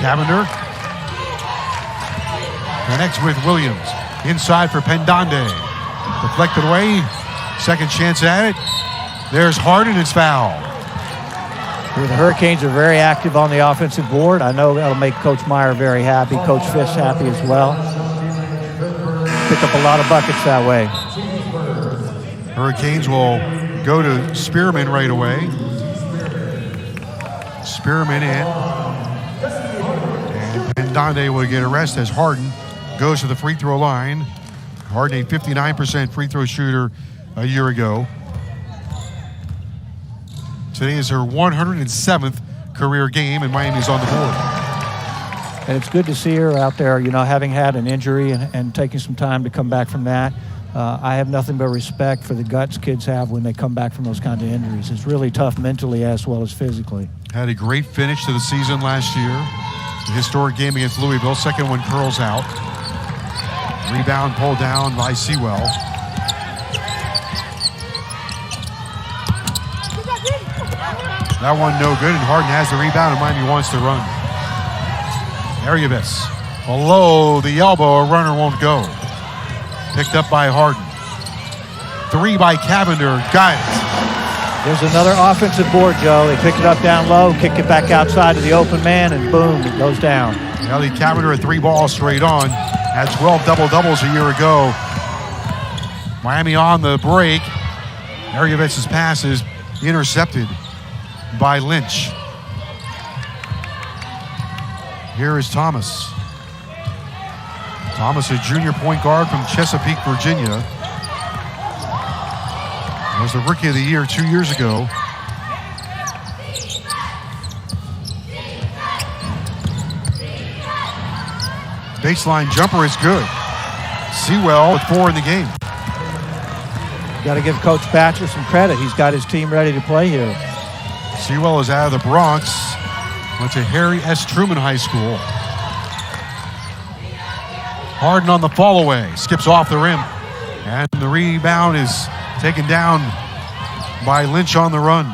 Cavender connects with Williams. Inside for Pendande. Deflected away. Second chance at it. There's Harden. It's foul. The Hurricanes are very active on the offensive board. I know that'll make Coach Meyer very happy. Coach Fisk happy as well. Pick up a lot of buckets that way. Hurricanes will go to Spearman right away. Spearman in. And Pendande will get a rest as Harden goes to the free throw line. Harden, a 59% free throw shooter a year ago. Today is her 107th career game, and Miami's on the board. And it's good to see her out there, you know, having had an injury and taking some time to come back from that. I have nothing but respect for the guts kids have when they come back from those kinds of injuries. It's really tough mentally as well as physically. Had a great finish to the season last year. The historic game against Louisville. Second one curls out. Rebound pulled down by Sewell. That one no good, and Harden has the rebound, and Miami wants to run. Ariabes below the elbow, a runner won't go. Picked up by Harden. Three by Cavender, got it. There's another offensive board, Joe. They pick it up down low, kick it back outside to the open man, and boom, it goes down. Ellie Cavender at 3 balls straight on. Had 12 double-doubles a year ago. Miami on the break. Ariabes' pass is intercepted by Lynch. Here is Thomas. Thomas, a junior point guard from Chesapeake, Virginia. Was the Rookie of the Year 2 years ago. Baseline jumper is good. Sewell with 4 in the game. Got to give Coach Batcher some credit. He's got his team ready to play here. Sewell is out of the Bronx. Went to Harry S. Truman High School. Harden on the fall away. Skips off the rim. And the rebound is taken down by Lynch on the run.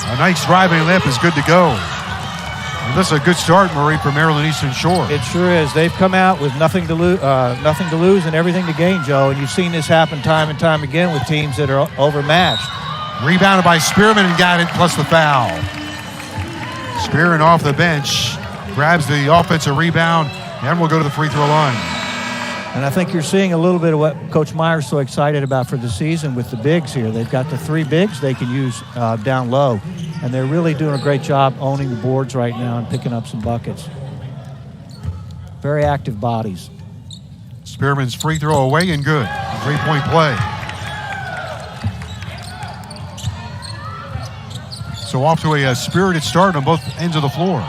A nice driving lip is good to go. And this is a good start, Marie, for Maryland Eastern Shore. It sure is. They've come out with nothing to lose and everything to gain, Joe. And you've seen this happen time and time again with teams that are overmatched. Rebounded by Spearman and got it, plus the foul. Spearman off the bench, grabs the offensive rebound, and will go to the free throw line. And I think you're seeing a little bit of what Coach Meyer's so excited about for the season with the bigs here. They've got the 3 bigs they can use down low. And they're really doing a great job owning the boards right now and picking up some buckets. Very active bodies. Spearman's free throw away and good. 3-point play. So off to a spirited start on both ends of the floor.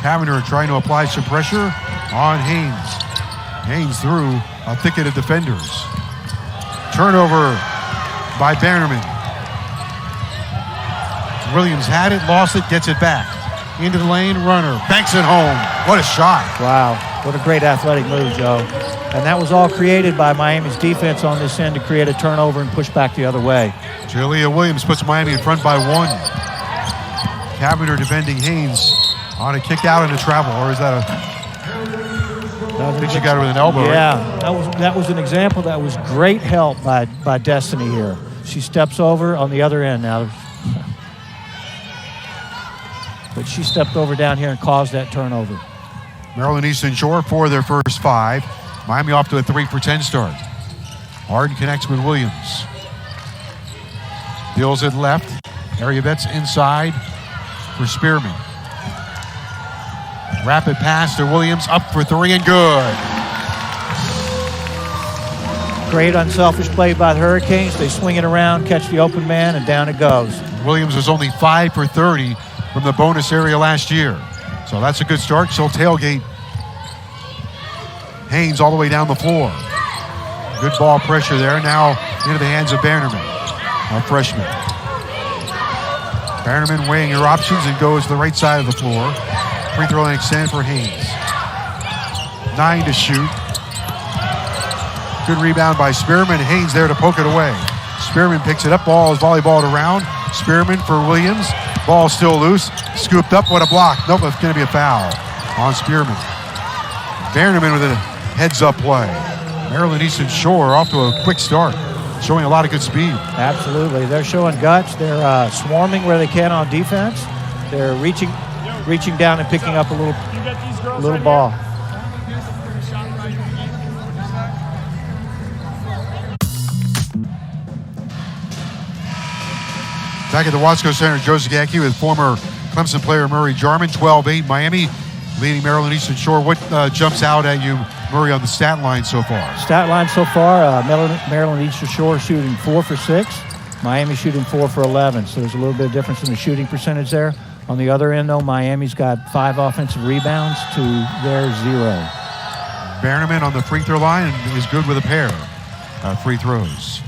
Cavender trying to apply some pressure on Haynes. Haynes through a thicket of defenders. Turnover by Bannerman. Williams had it, lost it, gets it back. Into the lane, runner, banks it home. What a shot. Wow, what a great athletic move, Joe. And that was all created by Miami's defense on this end to create a turnover and push back the other way. Julia Williams puts Miami in front by 1. Cavender defending Haynes on a kick out and a travel, or is that a... I think she got it with an elbow. Yeah, right? that was an example that was great help by Destiny here. She steps over on the other end now. But she stepped over down here and caused that turnover. Maryland Eastern Shore for their first 5. Miami off to a 3 for 10 start. Harden connects with Williams. Deals it left. Ariabes inside for Spearman. Rapid pass to Williams, up for 3 and good. Great unselfish play by the Hurricanes. They swing it around, catch the open man, and down it goes. Williams was only 5 for 30 from the bonus area last year. So that's a good start. She'll tailgate Haynes all the way down the floor. Good ball pressure there. Now into the hands of Bannerman, a freshman. Bannerman weighing her options and goes to the right side of the floor. Free throw line extend for Haynes. 9 to shoot. Good rebound by Spearman. Haynes there to poke it away. Spearman picks it up. Ball is volleyballed around. Spearman for Williams. Ball still loose. Scooped up. What a block. Nope, it's going to be a foul on Spearman. Bannerman with a heads-up play. Maryland Eastern Shore off to a quick start, showing a lot of good speed. Absolutely. They're showing guts. They're swarming where they can on defense. They're reaching down and picking up a little ball. Back at the Watsco Center, Joe Zagacki with former Clemson player Murray Jarman, 12-8. Miami leading Maryland Eastern Shore. What jumps out at you, Murray, on the stat line so far? Stat line so far, Maryland Eastern Shore shooting 4 for 6. Miami shooting 4 for 11. So there's a little bit of difference in the shooting percentage there. On the other end, though, Miami's got 5 offensive rebounds to their 0. Bannerman on the free throw line is good with a pair of free throws.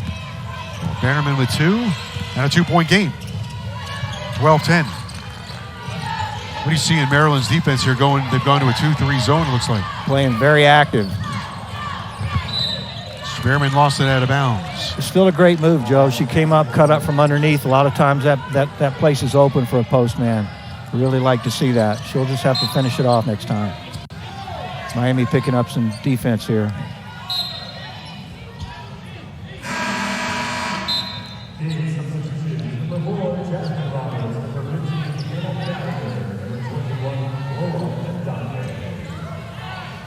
Bannerman with 2 and a 2-point game. 12-10. What do you see in Maryland's defense here? They've gone to a 2-3 zone, it looks like. Playing very active. Spearman lost it out of bounds. It's still a great move, Joe. She came up, cut up from underneath. A lot of times that place is open for a post man. We really like to see that. She'll just have to finish it off next time. Miami picking up some defense here.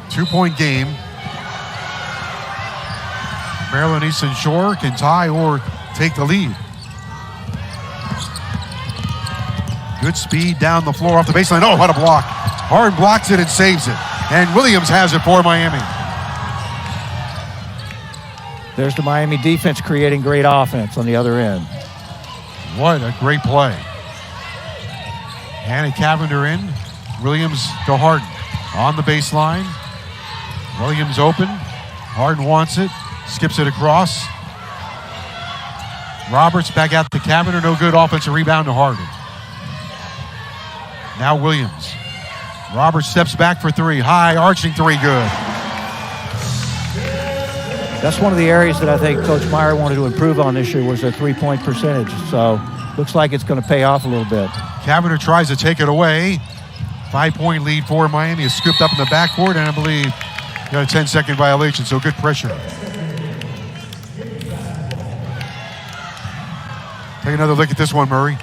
Two-point game. Maryland Eastern Shore can tie or take the lead. Good speed down the floor off the baseline. Oh, what a block. Harden blocks it and saves it. And Williams has it for Miami. There's the Miami defense creating great offense on the other end. What a great play. Hannah Cavender in. Williams to Harden. On the baseline. Williams open. Harden wants it. Skips it across. Roberts back out to Cavender. No good. Offensive rebound to Harden. Now Williams. Roberts steps back for 3. High arching 3. Good. That's one of the areas that I think Coach Meyer wanted to improve on this year was their 3-point percentage. So looks like it's going to pay off a little bit. Cavender tries to take it away. 5-point lead for Miami is scooped up in the backcourt, and I believe got a 10-second violation, so good pressure. Take another look at this one, Murray.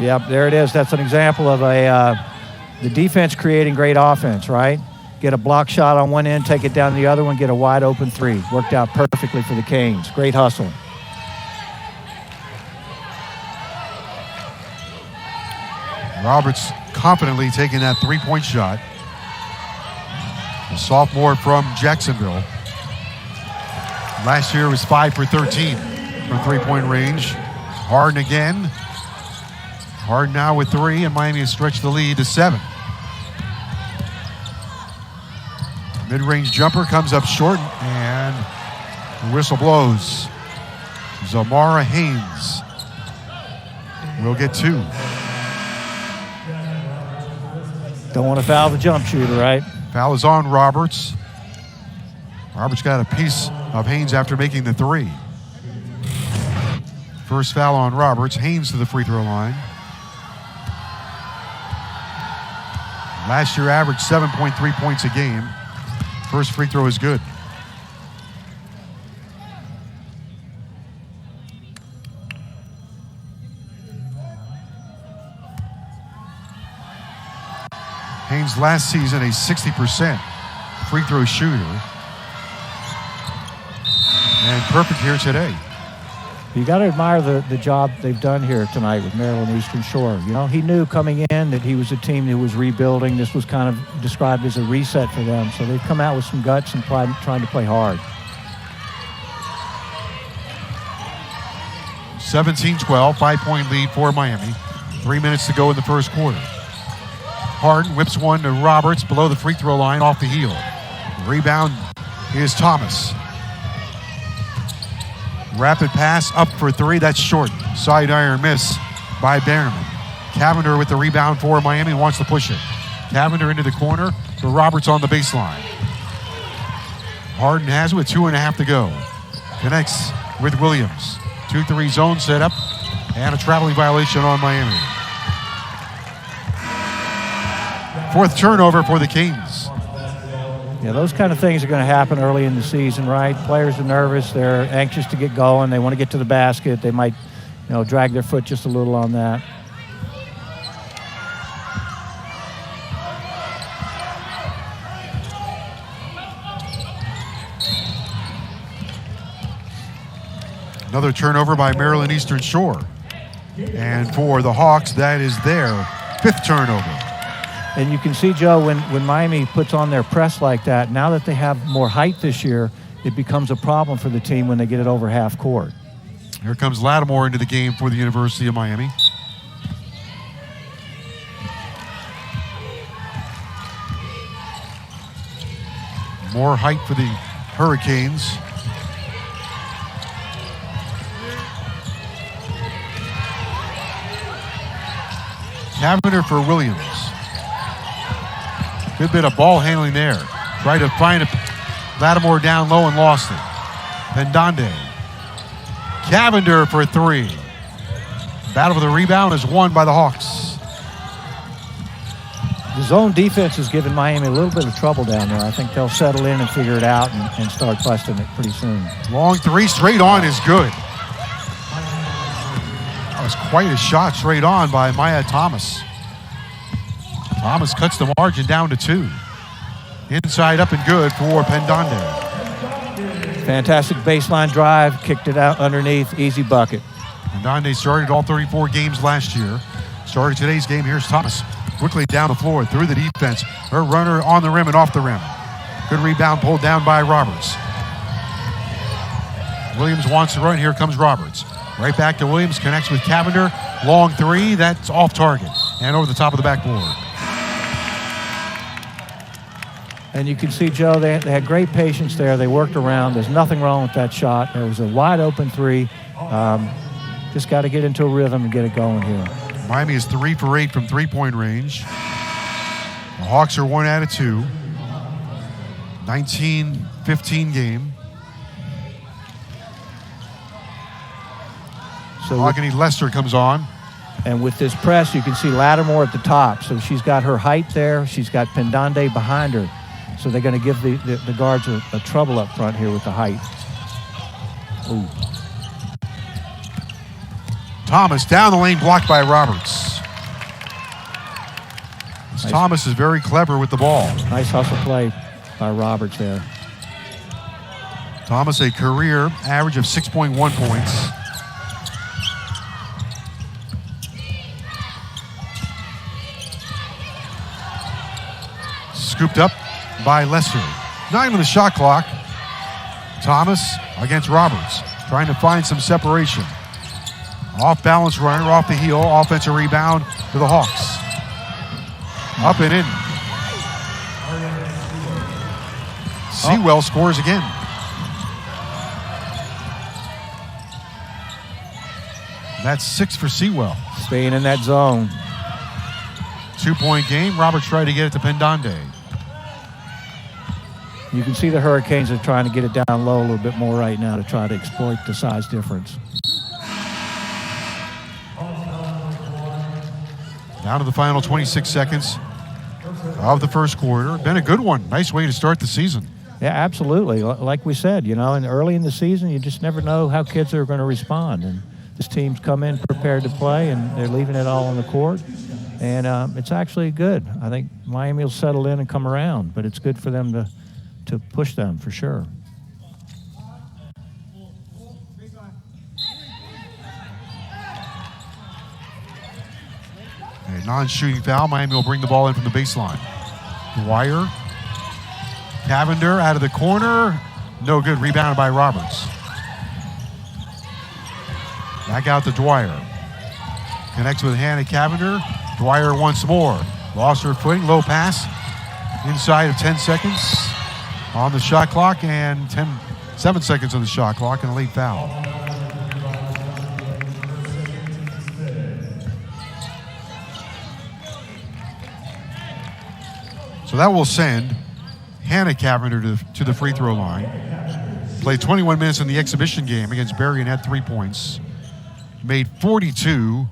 Yep, there it is. That's an example of the defense creating great offense, right? Get a block shot on one end, take it down the other one, get a wide open 3. Worked out perfectly for the Canes. Great hustle. Roberts confidently taking that 3-point shot. The sophomore from Jacksonville. Last year was 5 for 13 from 3-point range. Harden again. Harden now with 3, and Miami has stretched the lead to 7. Mid-range jumper comes up short, and the whistle blows. Zamara Haynes will get 2. Don't want to foul the jump shooter, right? Foul is on Roberts. Roberts got a piece of Haynes after making the 3. First foul on Roberts. Haynes to the free throw line. Last year averaged 7.3 points a game. First free throw is good. Haynes last season a 60% free throw shooter. And perfect here today. You got to admire the job they've done here tonight with Maryland Eastern Shore. You know, he knew coming in that he was a team that was rebuilding. This was kind of described as a reset for them. So they've come out with some guts and trying to play hard. 17-12, 5-point lead for Miami. 3 minutes to go in the first quarter. Harden whips one to Roberts below the free throw line off the heel. Rebound is Thomas. Rapid pass up for 3. That's short. Side iron miss by Bannerman. Cavender with the rebound for Miami, wants to push it. Cavender into the corner for Roberts on the baseline. Harden has it with 2.5 to go. Connects with Williams. 2-3 zone setup and a traveling violation on Miami. Fourth turnover for the Canes. Yeah, those kind of things are going to happen early in the season, right? Players are nervous. They're anxious to get going. They want to get to the basket. They might, drag their foot just a little on that. Another turnover by Maryland Eastern Shore. And for the Hawks, that is their fifth turnover. And you can see, Joe, when Miami puts on their press like that, now that they have more height this year, it becomes a problem for the team when they get it over half court. Here comes Lattimore into the game for the University of Miami. More height for the Hurricanes. Cavender for Williams. Good bit of ball handling there. Tried to find Lattimore down low and lost it. Pendande. Cavender for three. Battle for the rebound is won by the Hawks. The zone defense has given Miami a little bit of trouble down there. I think they'll settle in and figure it out and start busting it pretty soon. Long three straight on is good. That was quite a shot straight on by Maya Thomas. Thomas cuts the margin down to 2. Inside up and good for Pendande. Fantastic baseline drive, kicked it out underneath, easy bucket. Pendande started all 34 games last year. Started today's game. Here's Thomas. Quickly down the floor, through the defense. Her runner on the rim and off the rim. Good rebound pulled down by Roberts. Williams wants to run. Here comes Roberts. Right back to Williams, connects with Cavender. Long three, that's off target. And over the top of the backboard. And you can see, Joe, they had great patience there. They worked around. There's nothing wrong with that shot. It was a wide open three. Just got to get into a rhythm and get it going here. Miami is 3 for 8 from three-point range. The Hawks are 1 out of 2. 19-15 game. So Mahogany Lester comes on. And with this press, you can see Lattimore at the top. So she's got her height there. She's got Pendande behind her. So they're going to give the guards a trouble up front here with the height. Ooh. Thomas down the lane, blocked by Roberts. Nice. Thomas is very clever with the ball. Nice hustle play by Roberts there. Thomas, a career average of 6.1 points. Scooped up by Lester. 9 on the shot clock. Thomas against Roberts, trying to find some separation. Off balance runner, off the heel, offensive rebound to the Hawks. Up and in. Sewell scores again. That's 6 for Sewell. Staying in that zone. 2-point game. Roberts tried to get it to Pendande. You can see the Hurricanes are trying to get it down low a little bit more right now to try to exploit the size difference. Down to the final 26 seconds of the first quarter. Been a good one. Nice way to start the season. Yeah, absolutely. Like we said, and early in the season, you just never know how kids are going to respond. And this team's come in prepared to play, and they're leaving it all on the court. And it's actually good. I think Miami will settle in and come around, but it's good for them to push them for sure. A non-shooting foul. Miami will bring the ball in from the baseline. Dwyer. Cavender out of the corner. No good. Rebounded by Roberts. Back out to Dwyer. Connects with Hannah Cavender. Dwyer once more. Lost her footing. Low pass. Inside of 10 seconds on the shot clock, and 7 seconds on the shot clock, and a late foul. So that will send Hannah Cavender to the free throw line. Played 21 minutes in the exhibition game against Berry and had 3 points. Made 42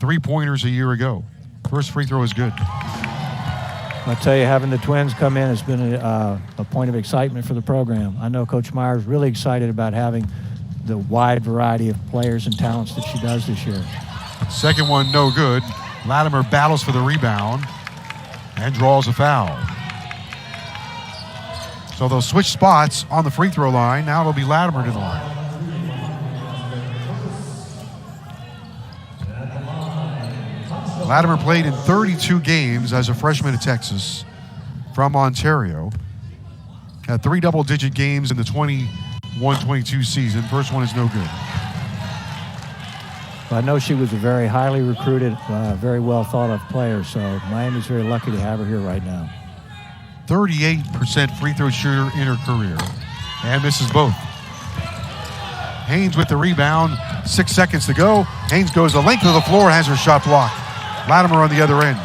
three-pointers a year ago. First free throw is good. I'll tell you, having the twins come in has been a point of excitement for the program. I know Coach Myers is really excited about having the wide variety of players and talents that she does this year. Second one, no good. Lattimore battles for the rebound and draws a foul. So they'll switch spots on the free throw line. Now it'll be Lattimore to the line. Lattimore played in 32 games as a freshman at Texas from Ontario. Had 3 double-digit games in the 21-22 season. First one is no good. I know she was a very highly recruited, very well thought-of player, so Miami's very lucky to have her here right now. 38% free throw shooter in her career and misses both. Haynes with the rebound, 6 seconds to go. Haynes goes the length of the floor, has her shot blocked. Lattimore on the other end.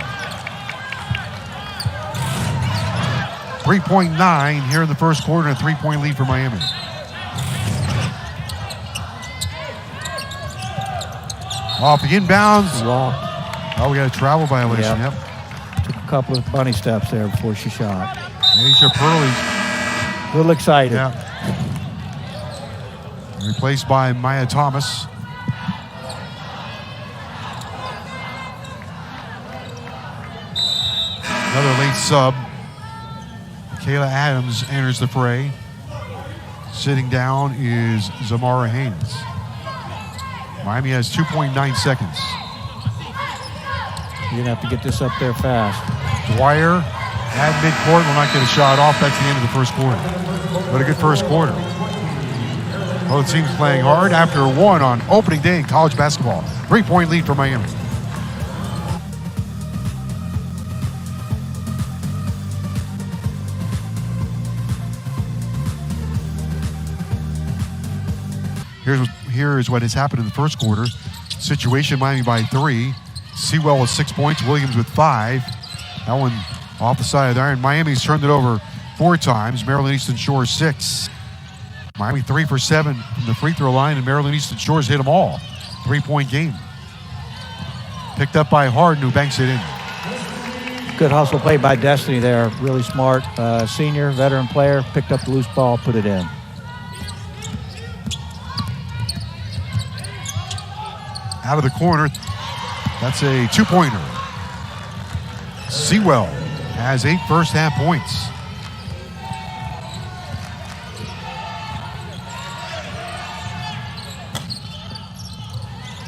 3.9 here in the first quarter and a 3-point lead for Miami. Off the inbounds. Oh, we got a travel violation, yep. Took a couple of bunny steps there before she shot. Asia Pearley. A little excited. Yeah. Replaced by Maya Thomas. Another late sub. Kayla Adams enters the fray. Sitting down is Zamara Haynes. Miami has 2.9 seconds. You're going to have to get this up there fast. Dwyer at midcourt will not get a shot off. That's the end of the first quarter. But a good first quarter. Both teams playing hard after 1 on opening day in college basketball. 3-point lead for Miami. Here is what has happened in the first quarter. Situation, Miami by 3. Sewell with 6 points. Williams with 5. That one off the side of the iron. Miami's turned it over 4 times. Maryland Eastern Shore 6. Miami 3 for 7 from the free throw line, and Maryland Eastern Shores hit them all. 3-point game. Picked up by Harden, who banks it in. Good hustle play by Destiny there. Really smart senior, veteran player. Picked up the loose ball, put it in. Out of the corner. That's a 2-pointer. Sewell has 8 first-half points.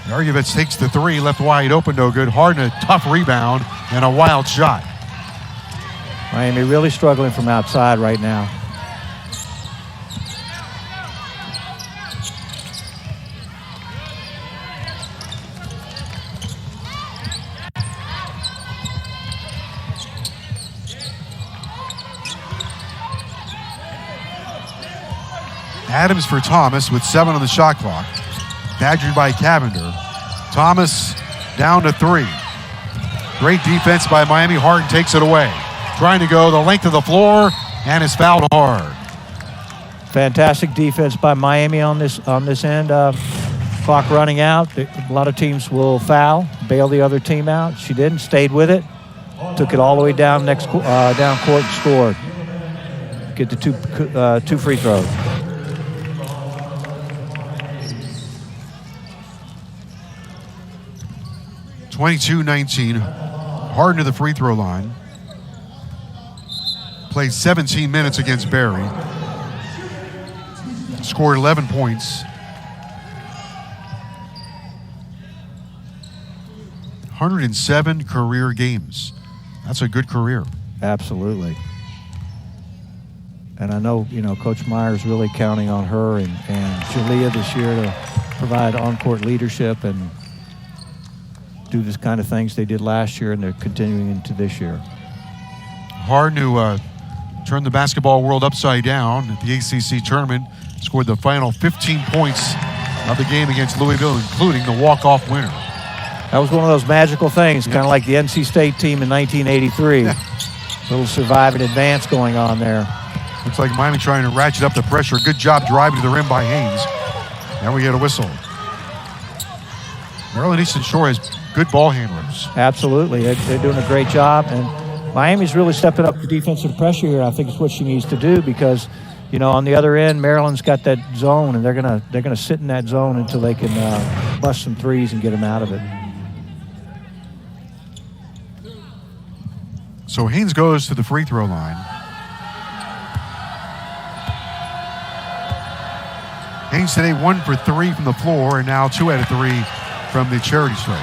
Yargevitz takes the 3, left wide open, no good. Harden, a tough rebound and a wild shot. Miami really struggling from outside right now. Adams for Thomas with 7 on the shot clock. Badgered by Cavender. Thomas down to 3. Great defense by Miami. Harden takes it away. Trying to go the length of the floor and is fouled hard. Fantastic defense by Miami on this end. Clock running out. A lot of teams will foul, bail the other team out. She didn't. Stayed with it. Took it all the way down down court and scored. Get the 2 free throws. 22-19. Harden to the free throw line. Played 17 minutes against Berry. Scored 11 points. 107 career games. That's a good career. Absolutely. And I know, Coach Myers really counting on her and Jalea this year to provide on-court leadership and do this kind of things they did last year, and they're continuing into this year. Harden, who turned the basketball world upside down at the ACC tournament, scored the final 15 points of the game against Louisville, including the walk-off winner. That was one of those magical things, kind of like the NC State team in 1983. Little survive and advance going on there. Looks like Miami trying to ratchet up the pressure. Good job driving to the rim by Haynes. Now we get a whistle. Maryland Eastern Shore has good ball handlers. Absolutely. They're doing a great job. And Miami's really stepping up the defensive pressure here. I think it's what she needs to do because, you know, on the other end, Maryland's got that zone, and they're gonna sit in that zone until they can bust some threes and get them out of it. So Haynes goes to the free throw line. Haynes today 1 for 3 from the floor, and now 2 out of 3 from the charity stripe.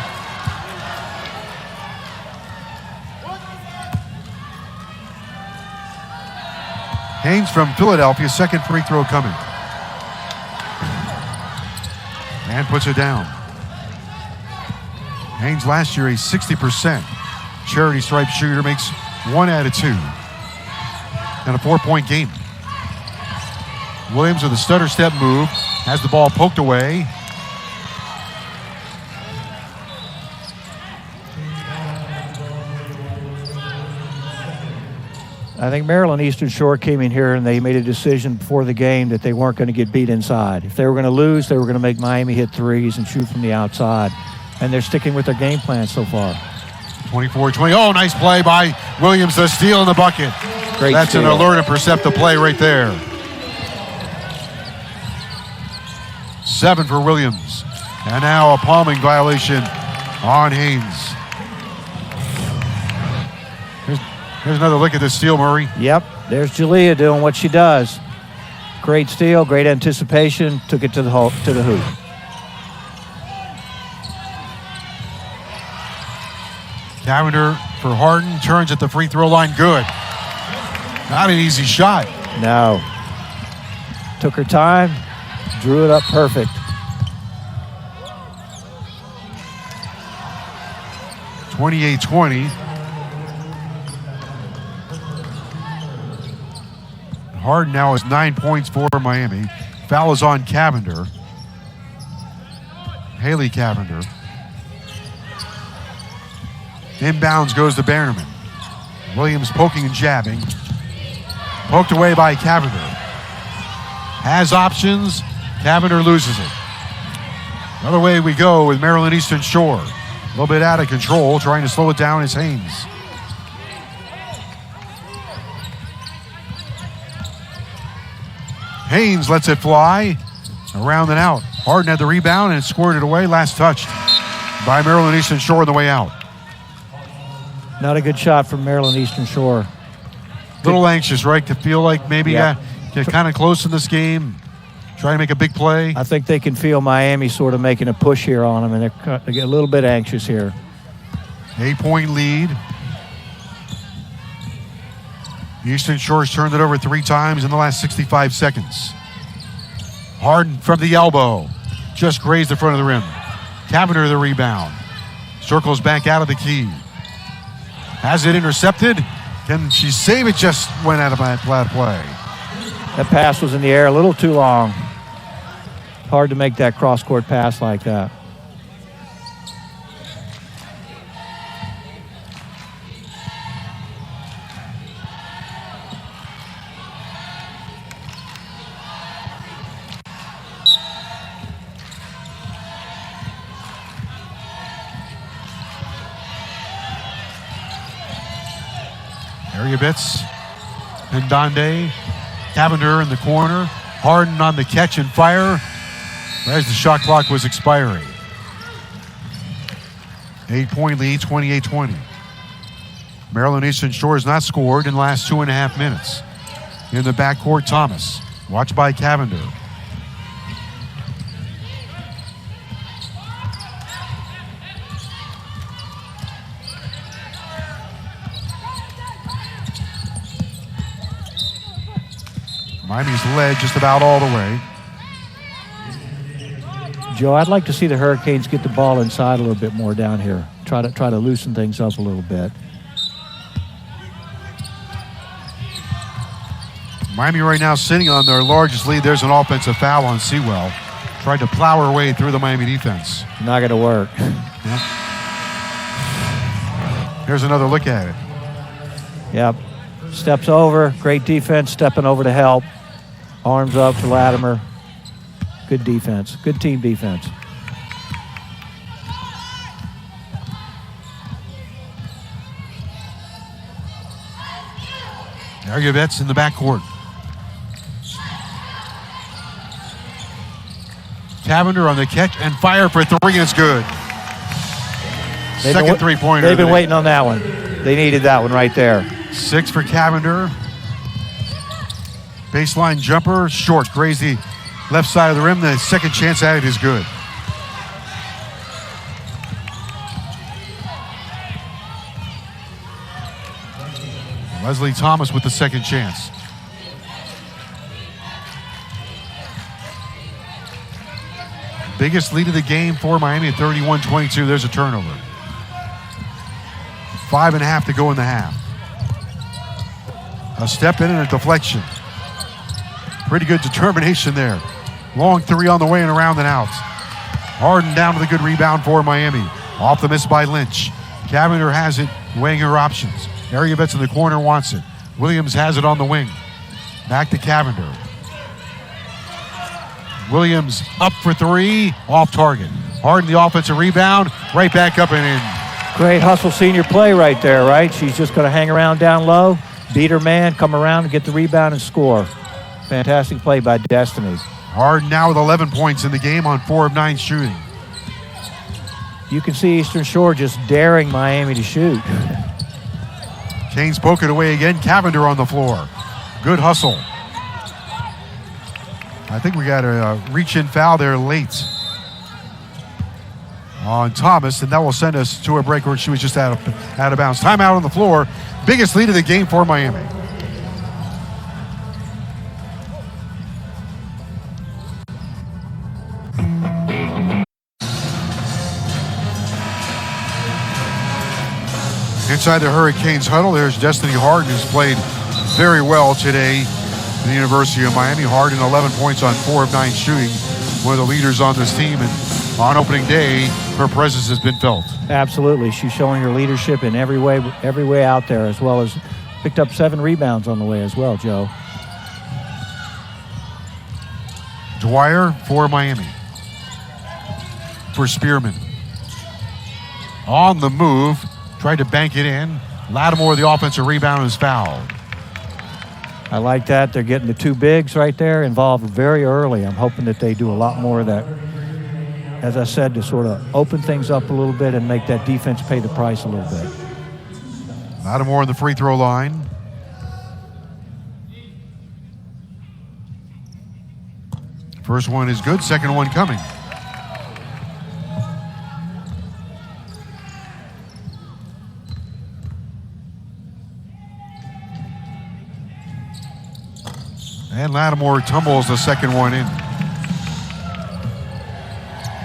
Haynes from Philadelphia, second free throw coming. And puts it down. Haynes last year a 60% charity stripe shooter, makes 1 out of 2. And a 4-point game. Williams with a stutter step move, has the ball poked away. I think Maryland Eastern Shore came in here and they made a decision before the game that they weren't going to get beat inside. If they were going to lose, they were going to make Miami hit threes and shoot from the outside. And they're sticking with their game plan so far. 24-20. Oh, nice play by Williams. The steal in the bucket. Great That's steal. an alert and perceptive play right there. 7 for Williams. And now a palming violation on Haynes. Here's another look at this steal, Murray. Yep, there's Jalea doing what she does. Great steal, great anticipation, took it to the hoop. Cavender for Harden, turns at the free throw line, good. Not an easy shot. No. Took her time, drew it up perfect. $28-20. Harden now has 9 points for Miami. Foul is on Cavender. Haley Cavender. Inbounds goes to Bannerman. Williams poking and jabbing. Poked away by Cavender. Has options. Cavender loses it. Another way we go with Maryland Eastern Shore. A little bit out of control. Trying to slow it down is Haynes. Haynes lets it fly. Around and out. Harden had the rebound and squirted it away. Last touched by Maryland Eastern Shore on the way out. Not a good shot from Maryland Eastern Shore. A little anxious, right? To feel like maybe get kind of close in this game. Trying to make a big play. I think they can feel Miami sort of making a push here on them, and they get a little bit anxious here. 8-point lead. Eastern Shore's turned it over 3 times in the last 65 seconds. Harden from the elbow. Just grazed the front of the rim. Cavender the rebound. Circles back out of the key. Has it intercepted. Can she save it? Just went out of my flat play. That pass was in the air a little too long. Hard to make that cross-court pass like that. Bits, Pendande, Cavender in the corner, Harden on the catch and fire as the shot clock was expiring. 8-point lead, 28-20. Maryland Eastern Shore has not scored in the last 2.5 minutes. In the backcourt, Thomas, watched by Cavender. Miami's led just about all the way. Joe, I'd like to see the Hurricanes get the ball inside a little bit more down here. Try to loosen things up a little bit. Miami right now sitting on their largest lead. There's an offensive foul on Sewell. Tried to plow her way through the Miami defense. Not going to work. Here's another look at it. Yep. Steps over, great defense, stepping over to help. Arms up for Lattimore. Good defense, good team defense. Arguvet's in the backcourt. Cavender on the catch and fire for three is good. Second three-pointer. They've been waiting on that one. They needed that one right there. 6 for Cavender. Baseline jumper, short, grazed the left side of the rim. The second chance at it is good. Leslie Thomas with the second chance. Biggest lead of the game for Miami at 31-22. There's a turnover. 5.5 to go in the half. A step in and a deflection. Pretty good determination there. Long three on the way and around and out. Harden down with a good rebound for Miami. Off the miss by Lynch. Cavender has it, weighing her options. Ariavets in the corner wants it. Williams has it on the wing. Back to Cavender. Williams up for three, off target. Harden the offensive rebound, right back up and in. Great hustle senior play right there, right? She's just going to hang around down low, beat her man, come around and get the rebound and score. Fantastic play by Destiny. Harden now with 11 points in the game on 4 of 9 shooting. You can see Eastern Shore just daring Miami to shoot. Canes poke it away again. Cavender on the floor. Good hustle. I think we got a reach-in foul there late on Thomas, and that will send us to a break where she was just out of bounds. Timeout on the floor. Biggest lead of the game for Miami. Inside the Hurricanes huddle, there's Destiny Harden, who's played very well today at the University of Miami. Harden, 11 points on 4 of 9 shooting, one of the leaders on this team. And on opening day, her presence has been felt. Absolutely. She's showing her leadership in every way out there, as well as picked up 7 rebounds on the way as well, Joe. Dwyer for Miami. For Spearman. On the move. Tried to bank it in. Lattimore, the offensive rebound, is fouled. I like that. They're getting the 2 bigs right there involved very early. I'm hoping that they do a lot more of that, as I said, to sort of open things up a little bit and make that defense pay the price a little bit. Lattimore on the free throw line. First one is good, second one coming. And Lattimore tumbles the second one in.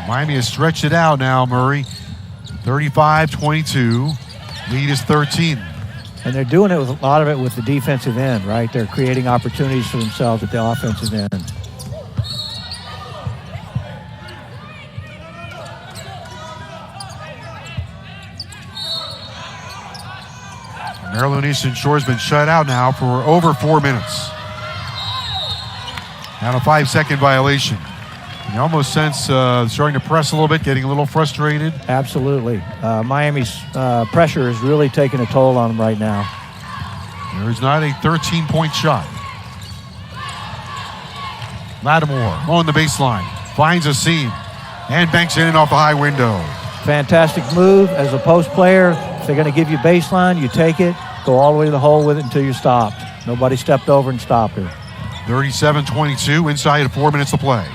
Miami has stretched it out now, Murray. 35-22. Lead is 13. And they're doing it with a lot of it with the defensive end, right? They're creating opportunities for themselves at the offensive end. Maryland Eastern Shore has been shut out now for over 4 minutes. Now a 5-second violation. You almost sense starting to press a little bit, getting a little frustrated. Absolutely. Miami's pressure is really taking a toll on them right now. There is not a 13-point shot. Lattimore on the baseline, finds a seam, and banks it in off the high window. Fantastic move as a post player. If they're going to give you baseline, you take it, go all the way to the hole with it until you're stopped. Nobody stepped over and stopped her. 37-22, inside of 4 minutes to play.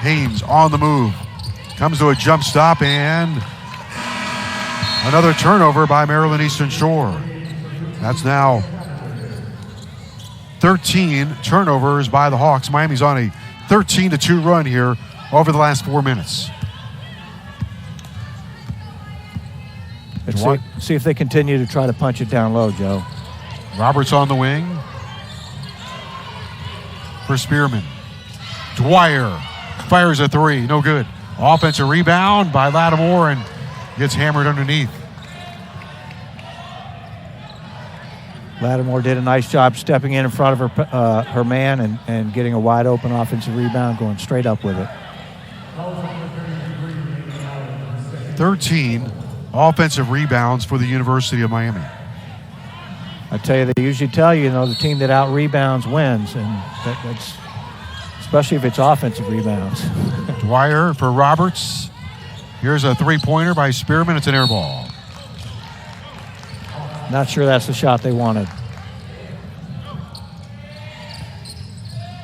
Haynes on the move. Comes to a jump stop and another turnover by Maryland Eastern Shore. That's now 13 turnovers by the Hawks. Miami's on a 13-2 run here over the last 4 minutes. Let's see if they continue to try to punch it down low, Joe. Roberts on the wing for Spearman. Dwyer fires a 3, no good. Offensive rebound by Lattimore and gets hammered underneath. Lattimore did a nice job stepping in front of her man and getting a wide open offensive rebound, going straight up with it. 13 offensive rebounds for the University of Miami. I tell you, they usually tell you, the team that out-rebounds wins, and that's especially if it's offensive rebounds. Dwyer for Roberts. Here's a three-pointer by Spearman. It's an air ball. Not sure that's the shot they wanted.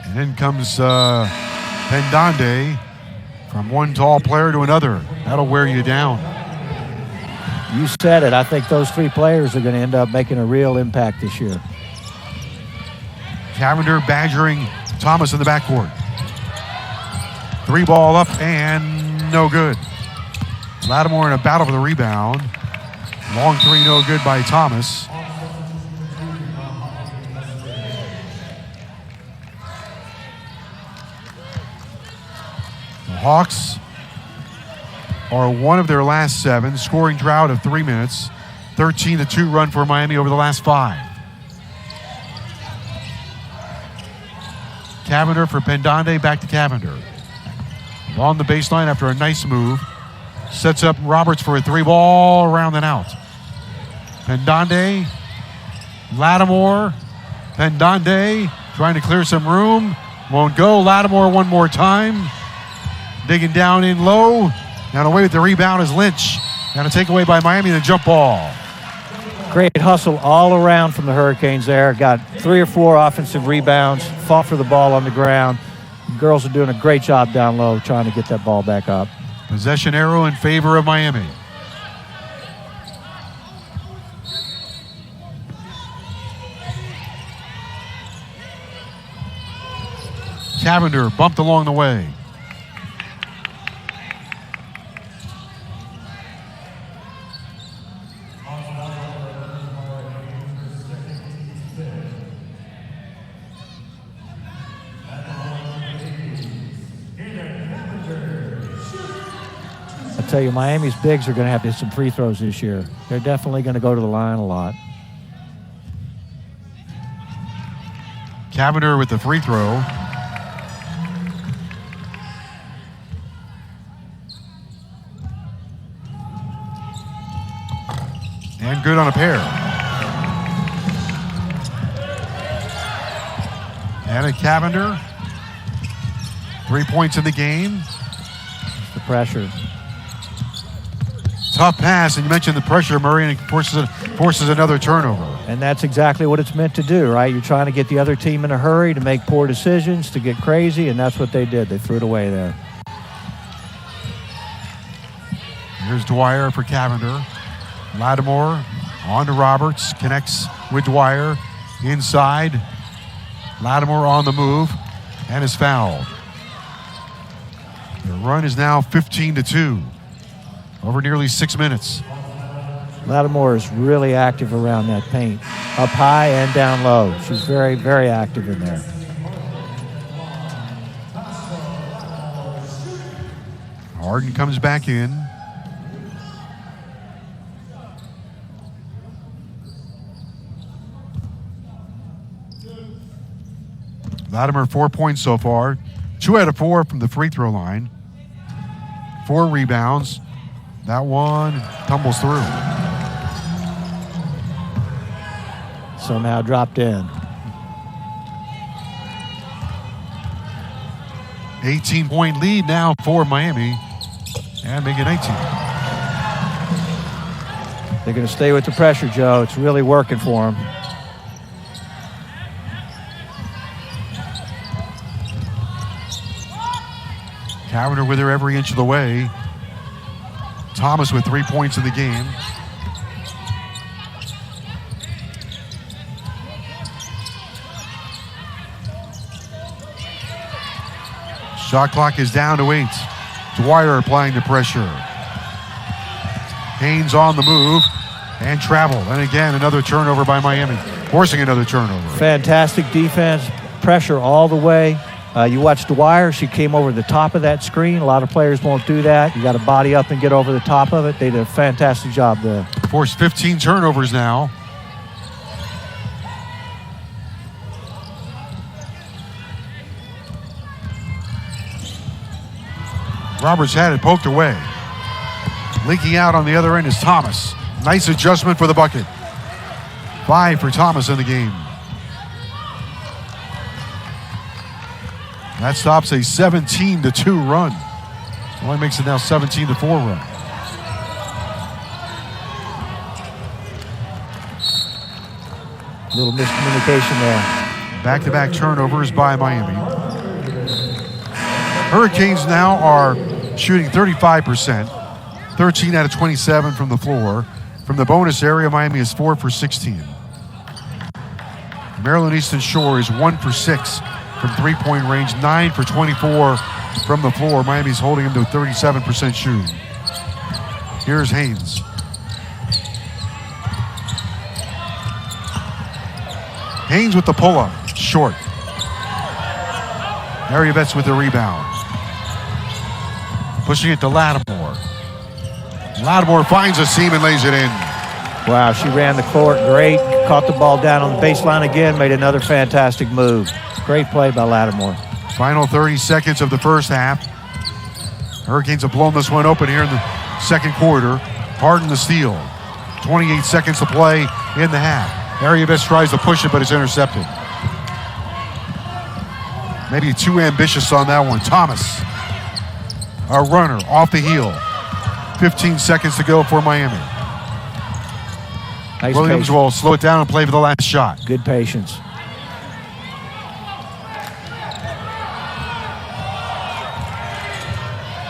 And in comes Pendande from one tall player to another. That'll wear you down. You said it. I think those three players are going to end up making a real impact this year. Cavender badgering Thomas in the backcourt. Three ball up and no good. Lattimore in a battle for the rebound. Long three, no good by Thomas. The Hawks are one of their last 7, scoring drought of 3 minutes. 13-2 run for Miami over the last 5. Cavender for Pendande, back to Cavender. On the baseline after a nice move. Sets up Roberts for a three ball, around and out. Pendande, Lattimore, Pendande trying to clear some room. Won't go. Lattimore one more time. Digging down in low. And away with the rebound is Lynch. And a takeaway by Miami and a jump ball. Great hustle all around from the Hurricanes there. Got 3 or 4 offensive rebounds. Fought for the ball on the ground. The girls are doing a great job down low trying to get that ball back up. Possession arrow in favor of Miami. Cavender bumped along the way. I tell you, Miami's bigs are going to have to hit some free throws this year. They're definitely going to go to the line a lot. Cavender with the free throw. And good on a pair. Anna Cavender. 3 points in the game. The pressure. Tough pass, and you mentioned the pressure, Murray, and it forces another turnover. And that's exactly what it's meant to do, right? You're trying to get the other team in a hurry, to make poor decisions, to get crazy, and that's what they did. They threw it away there. Here's Dwyer for Cavender. Lattimore on to Roberts, connects with Dwyer. Inside, Lattimore on the move, and is fouled. The run is now 15-2. Over nearly 6 minutes. Lattimore is really active around that paint, up high and down low. She's very, very active in there. Harden comes back in. Lattimore 4 points so far. 2 out of 4 from the free throw line. 4 rebounds. That one tumbles through. Somehow dropped in. 18-point lead now for Miami. And make it 19. They're going to stay with the pressure, Joe. It's really working for them. Cavender with her every inch of the way. Thomas with 3 points in the game. Shot clock is down to 8. Dwyer applying the pressure. Haynes on the move and travel. And again, another turnover by Miami, forcing another turnover. Fantastic defense, pressure all the way. You watch Dwyer, she came over the top of that screen. A lot of players won't do that. You got to body up and get over the top of it. They did a fantastic job there. Forced 15 turnovers now. Roberts had it poked away. Leaking out on the other end is Thomas. Nice adjustment for the bucket. 5 for Thomas in the game. That stops a 17-2 run. Only makes it now 17-4 run. Little miscommunication there. Back-to-back turnovers by Miami. Hurricanes now are shooting 35%, 13 out of 27 from the floor. From the bonus area, Miami is 4 for 16. Maryland Eastern Shore is 1 for 6 from three-point range, 9 for 24 from the floor. Miami's holding him to 37% shooting. Here's Haynes. Haynes with the pull-up, short. Ariavets with the rebound. Pushing it to Lattimore. Lattimore finds a seam and lays it in. Wow, she ran the court great. Caught the ball down on the baseline again, made another fantastic move. Great play by Lattimore. Final 30 seconds of the first half. Hurricanes have blown this one open here in the second quarter. Harden the steal. 28 seconds to play in the half. Ariavets tries to push it, but it's intercepted. Maybe too ambitious on that one. Thomas, a runner off the heel. 15 seconds to go for Miami. Nice Williams patience. will slow it down and play for the last shot. Good patience.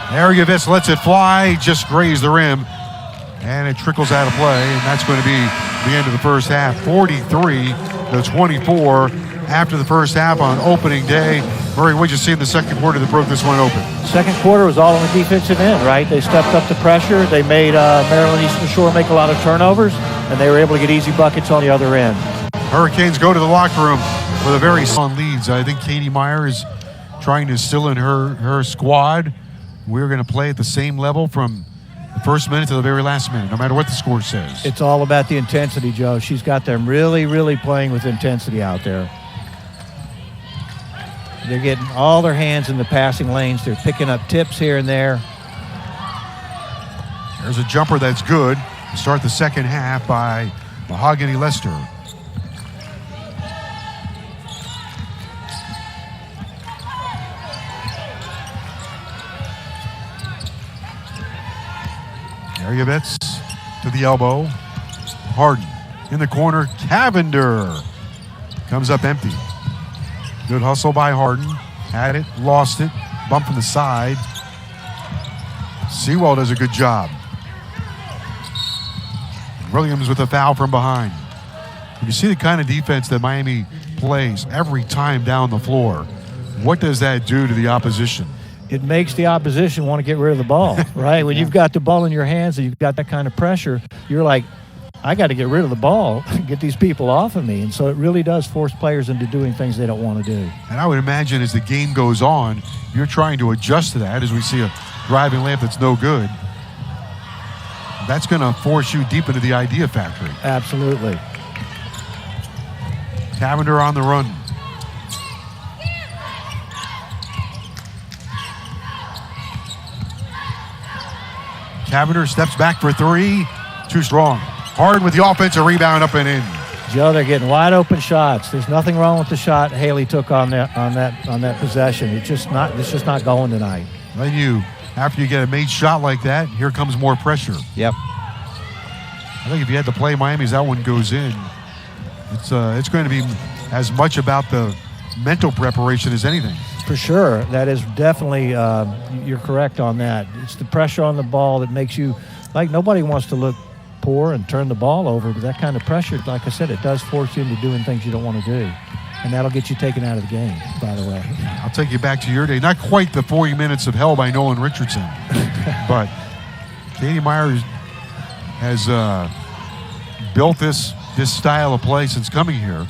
Ariavets lets it fly, just grazed the rim, and it trickles out of play, and that's going to be the end of the first half. 43-24 after the first half on opening day. Murray, what did you see in the second quarter that broke this one open? Second quarter was all on the defensive end, right? They stepped up the pressure. They made Maryland Eastern Shore make a lot of turnovers, and they were able to get easy buckets on the other end. Hurricanes go to the locker room with a very strong leads. I think Katie Meyer is trying to instill in her squad. We're going to play at the same level from the first minute to the very last minute, no matter what the score says. It's all about the intensity, Joe. She's got them really, really playing with intensity out there. They're getting all their hands in the passing lanes. They're picking up tips here and there. There's a jumper that's good to start the second half by Mahogany Lester. Ariavets to the elbow. Harden in the corner. Cavender comes up empty. Good hustle by Harden. Had it, lost it, bump from the side. Sewell does a good job. Williams with a foul from behind. You see the kind of defense that Miami plays every time down the floor. What does that do to the opposition? It makes the opposition want to get rid of the ball, right? When you've got the ball in your hands and you've got that kind of pressure, you're like, I got to get rid of the ball, get these people off of me. And so it really does force players into doing things they don't want to do. And I would imagine as the game goes on, you're trying to adjust to that as we see a driving layup that's no good. That's going to force you deep into the idea factory. Absolutely. Cavender on the run. Cavender steps back for three. Too strong. Harden with the offensive rebound up and in. Joe, they're getting wide open shots. There's nothing wrong with the shot Haley took on that possession. It's just not going tonight. Then after you get a made shot like that, here comes more pressure. Yep. I think if you had to play Miami's, that one goes in. It's going to be as much about the mental preparation as anything. For sure. That is definitely, you're correct on that. It's the pressure on the ball that makes you, like, nobody wants to look poor and turn the ball over, but that kind of pressure, like I said, it does force you into doing things you don't want to do. And that'll get you taken out of the game, by the way. I'll take you back to your day. Not quite the 40 minutes of hell by Nolan Richardson, but Katie Meyer has built this style of play since coming here.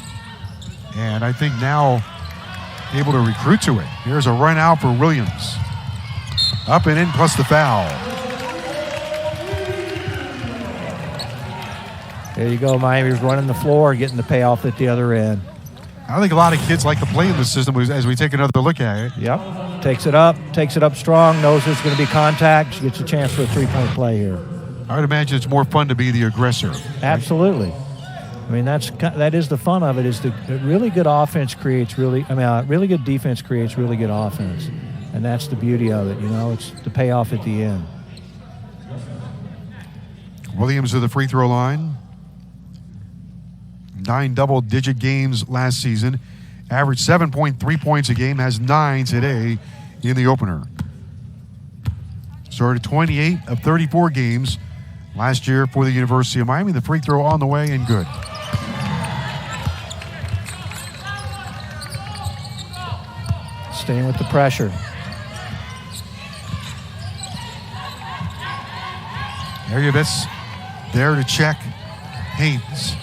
And I think now able to recruit to it. Here's a run out for Williams. Up and in plus the foul. There you go. Miami's running the floor, getting the payoff at the other end. I think a lot of kids like to play in the system as we take another look at it. Yep. Takes it up strong, knows there's going to be contact. She gets a chance for a three-point play here. I would imagine it's more fun to be the aggressor. Absolutely. I mean, that is the fun of it. Is the really good offense creates really good defense creates really good offense, and that's the beauty of it. It's the payoff at the end. Williams to the free throw line. 9 double-digit games last season. Averaged 7.3 points a game. Has 9 today in the opener. Started 28 of 34 games last year for the University of Miami. The free throw on the way and good. Staying with the pressure. Ariavets there to check Haynes.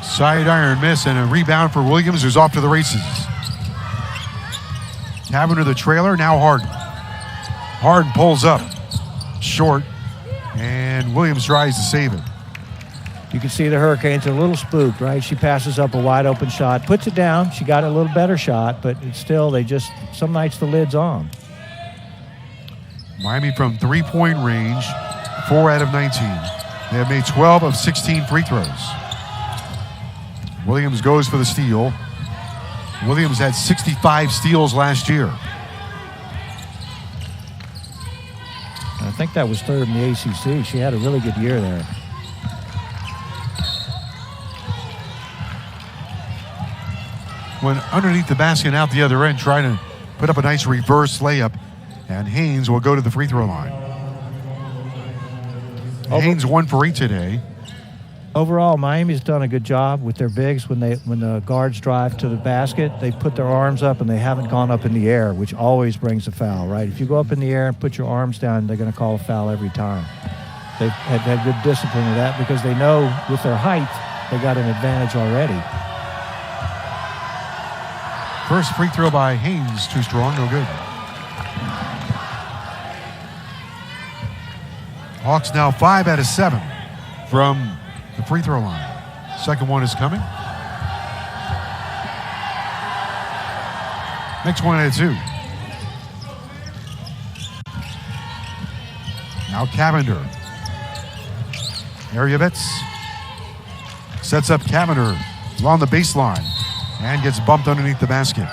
Side iron miss and a rebound for Williams, who's off to the races. Cavender the trailer, now Harden. Harden pulls up short, and Williams tries to save it. You can see the Hurricanes are a little spooked, right? She passes up a wide open shot, puts it down. She got a little better shot, but it's still, some nights the lid's on. Miami from three-point range, 4 out of 19. They have made 12 of 16 free throws. Williams goes for the steal. Williams had 65 steals last year. I think that was third in the ACC. She had a really good year there. Went underneath the basket and out the other end, trying to put up a nice reverse layup, and Haynes will go to the free throw line. Haynes 1 for 8 today. Overall, Miami's done a good job with their bigs. When the guards drive to the basket, they put their arms up and they haven't gone up in the air, which always brings a foul, right? If you go up in the air and put your arms down, they're going to call a foul every time. They've had good discipline of that because they know with their height, they got an advantage already. First free throw by Haynes, too strong, no good. Hawks now 5 out of 7 from the free throw line. Second one is coming. Next one at 2. Now Cavender. Ariavets sets up Cavender along the baseline and gets bumped underneath the basket.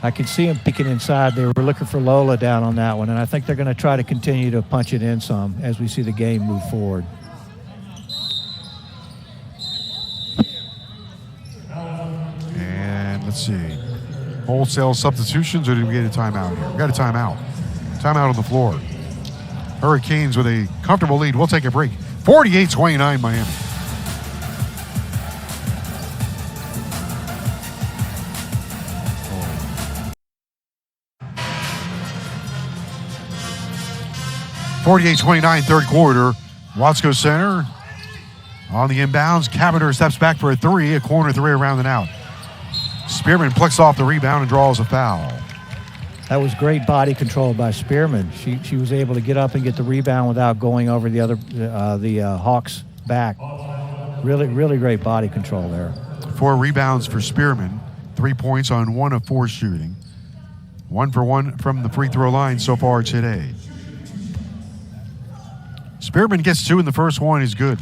I can see them peeking inside. They were looking for Lola down on that one, and I think they're going to try to continue to punch it in some as we see the game move forward. And let's see. Wholesale substitutions, or did we get a timeout here? We got a timeout. Timeout on the floor. Hurricanes with a comfortable lead. We'll take a break. 48-29 Miami. .28-29 third quarter. Watsco Center on the inbounds. Cavender steps back for a 3, a corner 3 around and out. Spearman plucks off the rebound and draws a foul. That was great body control by Spearman. She was able to get up and get the rebound without going over the Hawks' back. Really, really great body control there. 4 rebounds for Spearman. 3 points on 1 of 4 shooting. 1 for 1 from the free throw line so far today. Spearman gets 2 in the first one is good.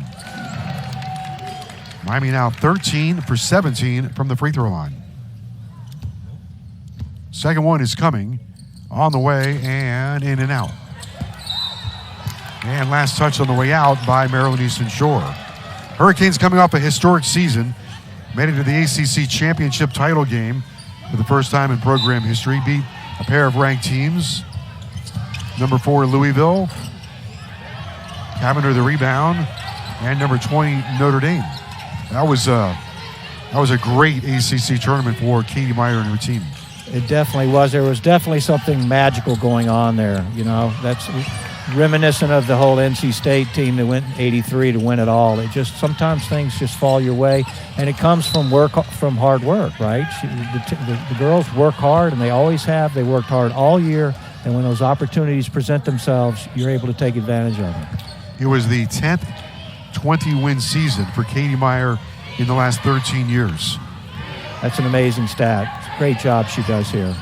Miami now 13 for 17 from the free throw line. Second one is coming, on the way, and in and out. And last touch on the way out by Maryland Eastern Shore. Hurricanes coming off a historic season, made it to the ACC championship title game for the first time in program history, beat a pair of ranked teams. Number 4, Louisville. Cavender the rebound, and number 20, Notre Dame. That was a great ACC tournament for Katie Meyer and her team. It definitely was. There was definitely something magical going on there. You know, reminiscent of the whole NC State team that went in '83 to win it all. It just sometimes things just fall your way, and it comes from hard work, right? The girls work hard, and they always have. They worked hard all year, and when those opportunities present themselves, you're able to take advantage of them. It was the 10th 20-win season for Katie Meyer in the last 13 years. That's an amazing stat. Great job she does here.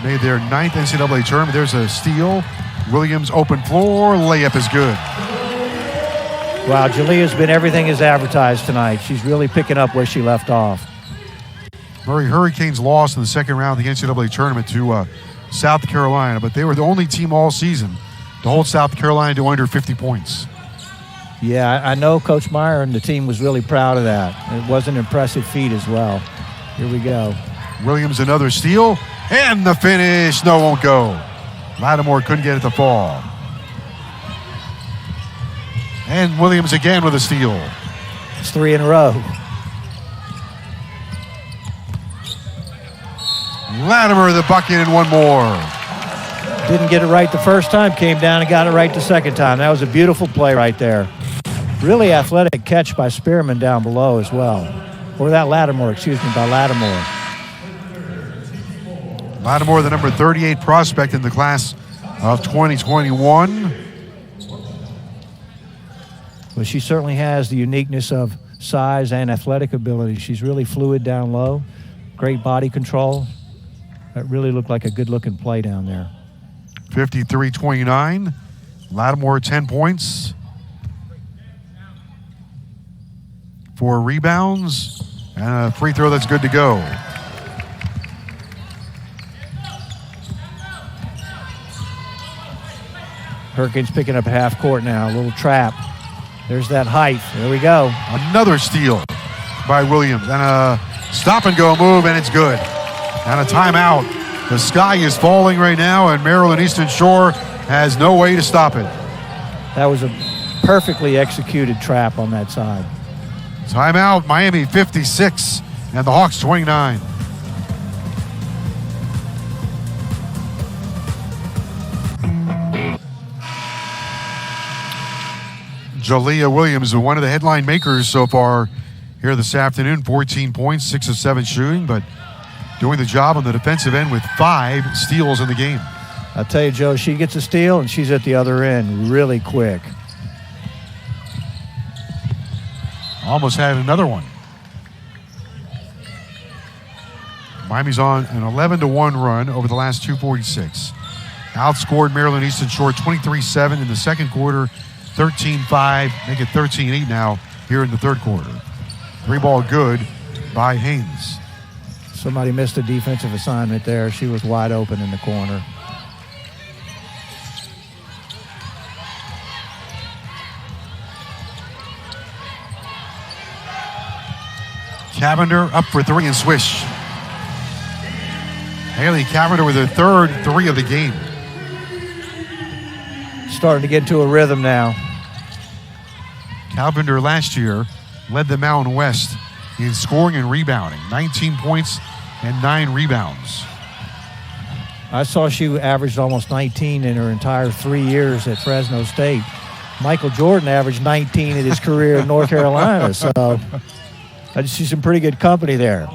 Made their 9th NCAA tournament. There's a steal. Williams open floor. Layup is good. Wow, Jalea's been everything as advertised tonight. She's really picking up where she left off. Murray Hurricanes lost in the second round of the NCAA tournament to South Carolina, but they were the only team all season to hold South Carolina to under 50 points. Yeah, I know Coach Meyer and the team was really proud of that. It was an impressive feat as well. Here we go. Williams another steal, and the finish. No, won't go. Lattimore couldn't get it to fall. And Williams again with a steal. It's 3 in a row. Lattimore the bucket and one more. Didn't get it right the first time, came down and got it right the second time. That was a beautiful play right there. Really athletic catch by Spearman down below as well. Or that Lattimore, by Lattimore. Lattimore, the number 38 prospect in the class of 2021. Well, she certainly has the uniqueness of size and athletic ability. She's really fluid down low, great body control. That really looked like a good-looking play down there. 53-29. Lattimore 10 points. 4 rebounds and a free throw that's good to go. Hurricanes picking up half court now. A little trap. There's that height. There we go. Another steal by Williams. And a stop-and-go move, and it's good. And a timeout. The sky is falling right now, and Maryland Eastern Shore has no way to stop it. That was a perfectly executed trap on that side. Timeout, Miami 56, and the Hawks 29. Jalea Williams, one of the headline makers so far here this afternoon. 14 points, 6 of 7 shooting, but doing the job on the defensive end with 5 steals in the game. I'll tell you, Joe, she gets a steal and she's at the other end really quick. Almost had another one. Miami's on an 11-1 run over the last 246. Outscored Maryland Eastern Shore 23-7 in the second quarter, 13-5, make it 13-8 now here in the third quarter. 3-ball good by Haynes. Somebody missed a defensive assignment there. She was wide open in the corner. Cavender up for 3 and swish. Haley Cavender with her third 3 of the game. Starting to get into a rhythm now. Cavender last year led the Mountain West in scoring and rebounding. 19 points and 9 rebounds. I saw she averaged almost 19 in her entire 3 years at Fresno State. Michael Jordan averaged 19 in his career in North Carolina, so she's in pretty good company there.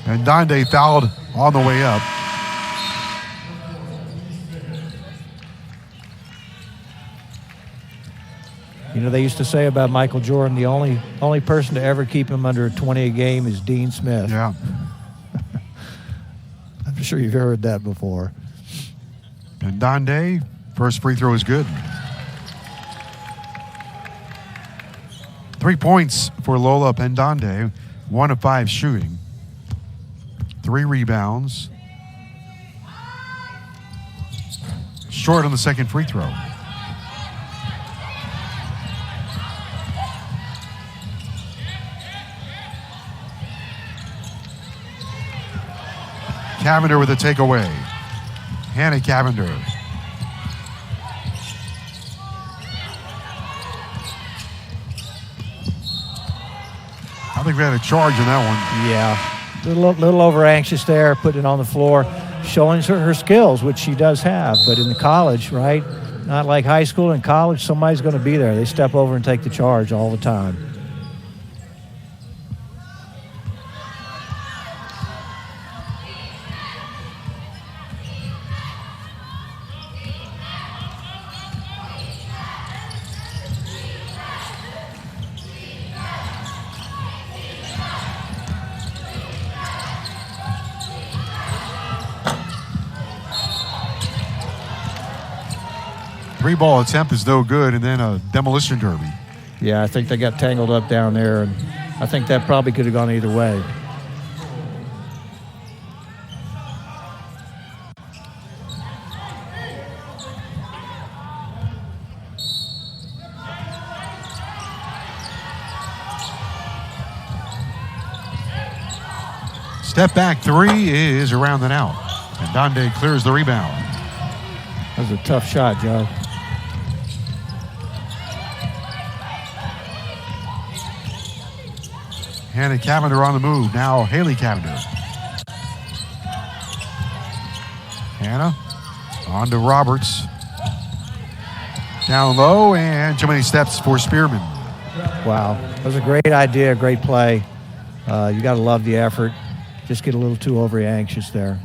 And Donde fouled on the way up. You know, they used to say about Michael Jordan, the only person to ever keep him under 20 a game is Dean Smith. Yeah. I'm sure you've heard that before. And Donde, first free throw is good. 3 points for Lola Pendande, 1 of 5 shooting. 3 rebounds. Short on the second free throw. Cavender with a takeaway. Hannah Cavender. I think we had a charge in that one. Yeah. Little over anxious there, putting it on the floor, showing her skills, which she does have. But in the college, right, Not like high school and college. Somebody's going to be there. They step over and take the charge all the time. Three-ball attempt is no good, and then a demolition derby. Yeah, I think they got tangled up down there, and I think that probably could have gone either way. Step back three is around and out. And Donde clears the rebound. That was a tough shot, Joe. Hannah Cavender on the move. Now Haley Cavender. Hannah on to Roberts. Down low, and too many steps for Spearman. Wow. That was a great idea, great play. You got to love the effort. Just get a little too overly anxious there.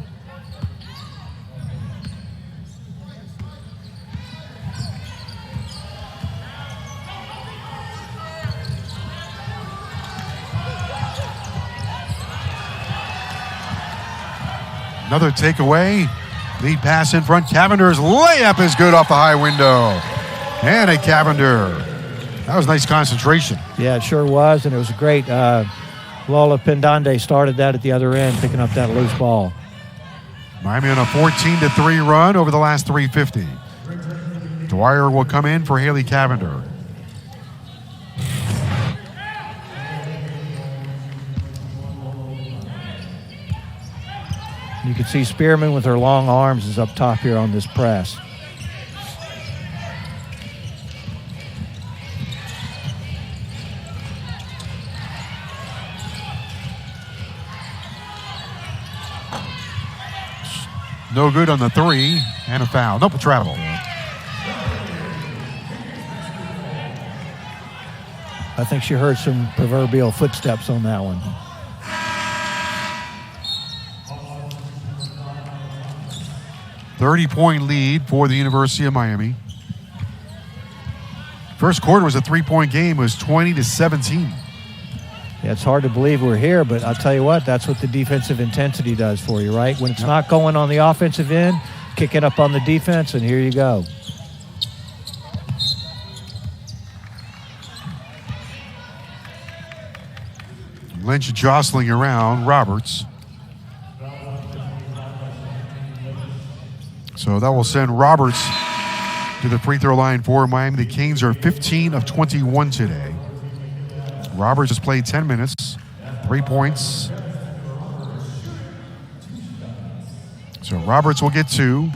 Another takeaway. Lead pass in front. Cavender's layup is good off the high window. Hannah Cavender. That was nice concentration. Yeah, it sure was, and it was a great. Lola Pendande started that at the other end, picking up that loose ball. Miami on a 14-3 run over the last 3:50. Dwyer will come in for Haley Cavender. You can see Spearman with her long arms is up top here on this press. No good on the three, and a foul. Nope, a travel. I think she heard some proverbial footsteps on that one. .30-point lead for the University of Miami. First quarter was a three-point game. It was 20-17. Yeah, it's hard to believe we're here, but I'll tell you what, that's what the defensive intensity does for you, right? When it's not going on the offensive end, kick it up on the defense, and here you go. Lynch jostling around Roberts. So that will send Roberts to the free throw line for Miami. The Canes are 15 of 21 today. Roberts has played 10 minutes, 3 points. So Roberts will get 2.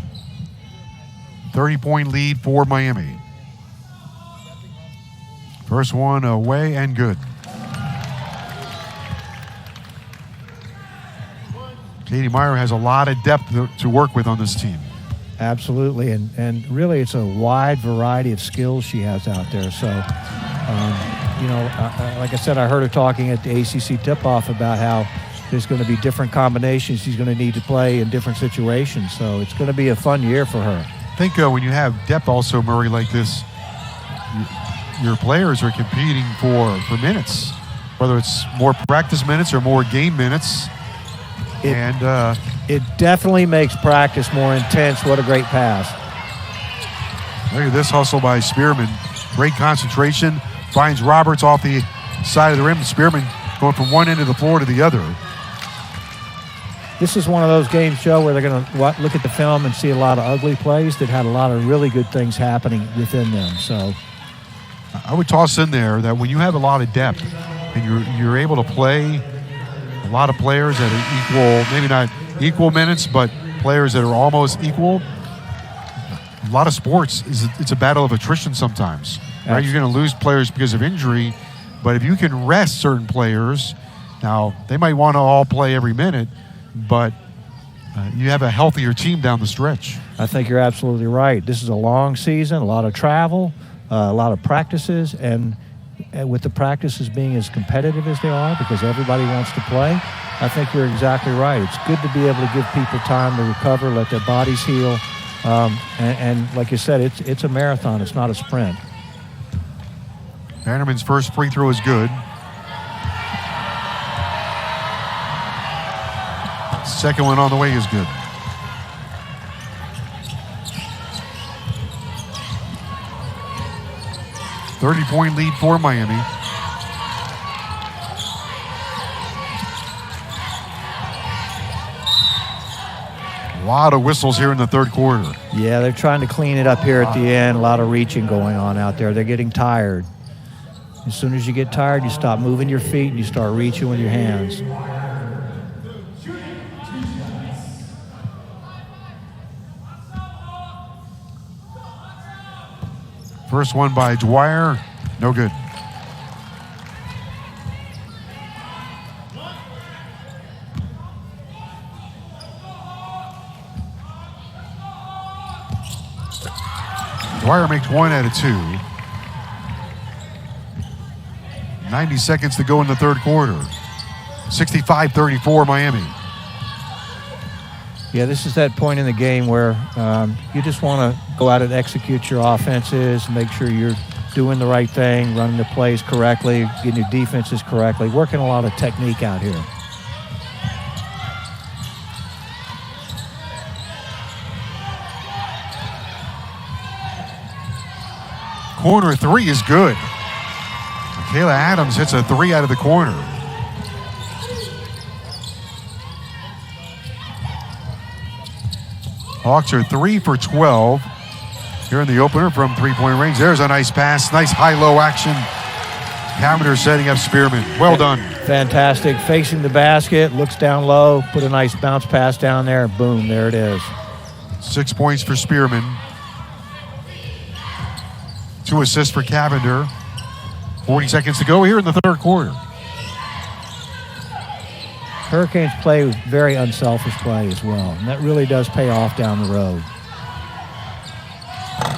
30-point lead for Miami. First one away and good. Katie Meyer has a lot of depth to work with on this team. Absolutely, and really it's a wide variety of skills she has out there. So, like I said, I heard her talking at the ACC tip-off about how there's going to be different combinations she's going to need to play in different situations. So it's going to be a fun year for her. I think when you have depth also, Murray, like this, your players are competing for minutes, whether it's more practice minutes or more game minutes. It definitely makes practice more intense. What a great pass. Look at this hustle by Spearman. Great concentration. Finds Roberts off the side of the rim. Spearman going from one end of the floor to the other. This is one of those games, Joe, where they're going to look at the film and see a lot of ugly plays that had a lot of really good things happening within them. So I would toss in there that when you have a lot of depth and you're able to play a lot of players that are equal, maybe not equal minutes, but players that are almost equal. A lot of sports, it's a battle of attrition sometimes. Right? You're going to lose players because of injury, but if you can rest certain players, now they might want to all play every minute, but you have a healthier team down the stretch. I think you're absolutely right. This is a long season, a lot of travel, a lot of practices, and with the practices being as competitive as they are because everybody wants to play, I think you're exactly right. It's good to be able to give people time to recover, let their bodies heal, and like you said, it's a marathon. It's not a sprint. Bannerman's first free throw is good. Second one on the way is good. .30-point lead for Miami. A lot of whistles here in the third quarter. Yeah, they're trying to clean it up here at the end. A lot of reaching going on out there. They're getting tired. As soon as you get tired, you stop moving your feet and you start reaching with your hands. First one by Dwyer, no good. Dwyer makes 1 out of 2. 90 seconds to go in the third quarter. 65-34 Miami. Yeah, this is that point in the game where you just want to go out and execute your offenses, make sure you're doing the right thing, running the plays correctly, getting your defenses correctly, working a lot of technique out here. Corner three is good. Michaela Adams hits a 3 out of the corner. Hawks are 3 for 12 here in the opener from three-point range. There's a nice pass, nice high-low action. Cavender setting up Spearman. Well done. Fantastic. Facing the basket, looks down low, put a nice bounce pass down there. Boom, there it is. 6 points for Spearman. 2 assists for Cavender. 40 seconds to go here in the third quarter. Hurricanes play with very unselfish play as well, and that really does pay off down the road.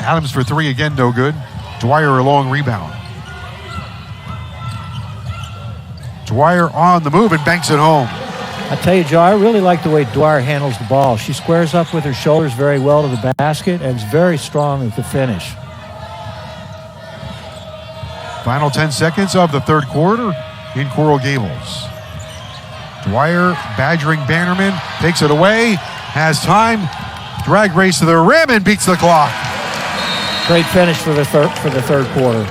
Adams for 3 again, no good. Dwyer a long rebound. Dwyer on the move and banks it home. I tell you, Joe, I really like the way Dwyer handles the ball. She squares up with her shoulders very well to the basket and is very strong at the finish. Final 10 seconds of the third quarter in Coral Gables. Dwyer badgering Bannerman, takes it away, has time, drag race to the rim and beats the clock. Great finish for the third quarter.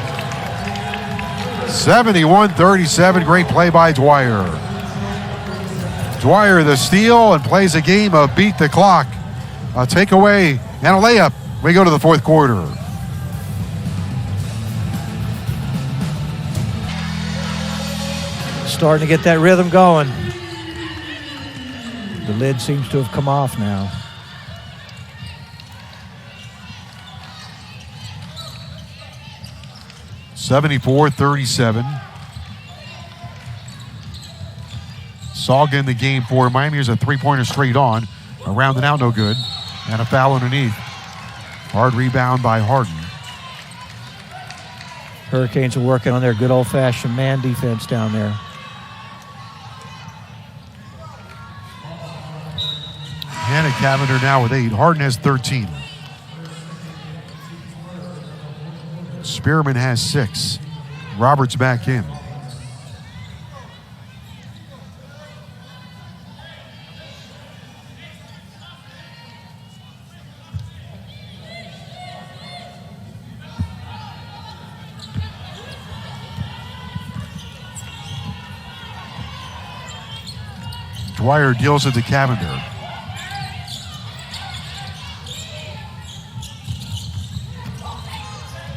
71-37, great play by Dwyer. Dwyer the steal and plays a game of beat the clock. A takeaway and a layup. We go to the fourth quarter. Starting to get that rhythm going. The lid seems to have come off now. (74-37). Salga in the game for Miami. Here's a three-pointer straight on. Around and out, no good. And a foul underneath. Hard rebound by Harden. Hurricanes are working on their good old-fashioned man defense down there. Hannah Cavender now with 8. Harden has 13. Spearman has 6. Roberts back in. Dwyer deals it to Cavender.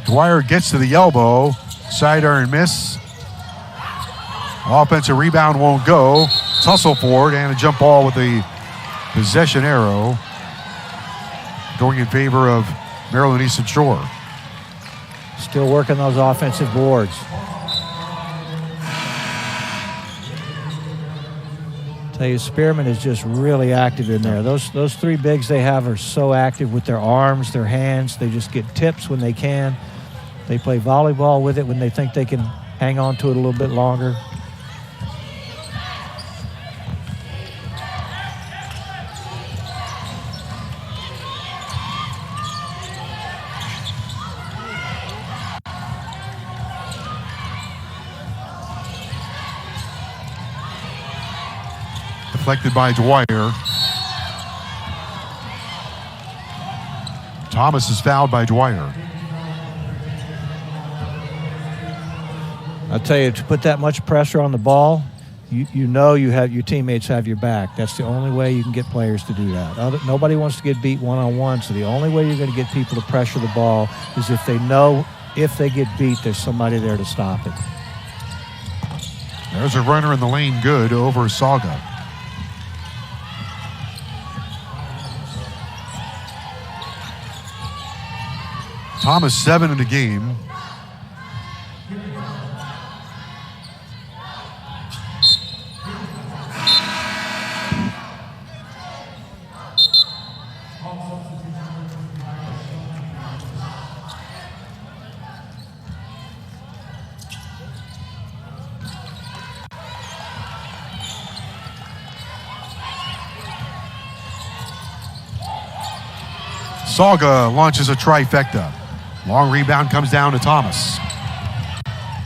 Dwyer gets to the elbow. Sidearm miss. Offensive rebound won't go. Tussle forward and a jump ball with the possession arrow. Going in favor of Maryland Eastern Shore. Still working those offensive boards. Tell you, Spearman is just really active in there. Those three bigs they have are so active with their arms, their hands. They just get tips when they can. They play volleyball with it when they think they can hang on to it a little bit longer. Deflected by Dwyer. Thomas is fouled by Dwyer. I'll tell you, to put that much pressure on the ball, you know you have your teammates have your back. That's the only way you can get players to do that. Nobody wants to get beat one-on-one, so the only way you're going to get people to pressure the ball is if they know if they get beat, there's somebody there to stop it. There's a runner in the lane, good, over Saga. Thomas 7 in the game. Saga launches a trifecta. Long rebound comes down to Thomas.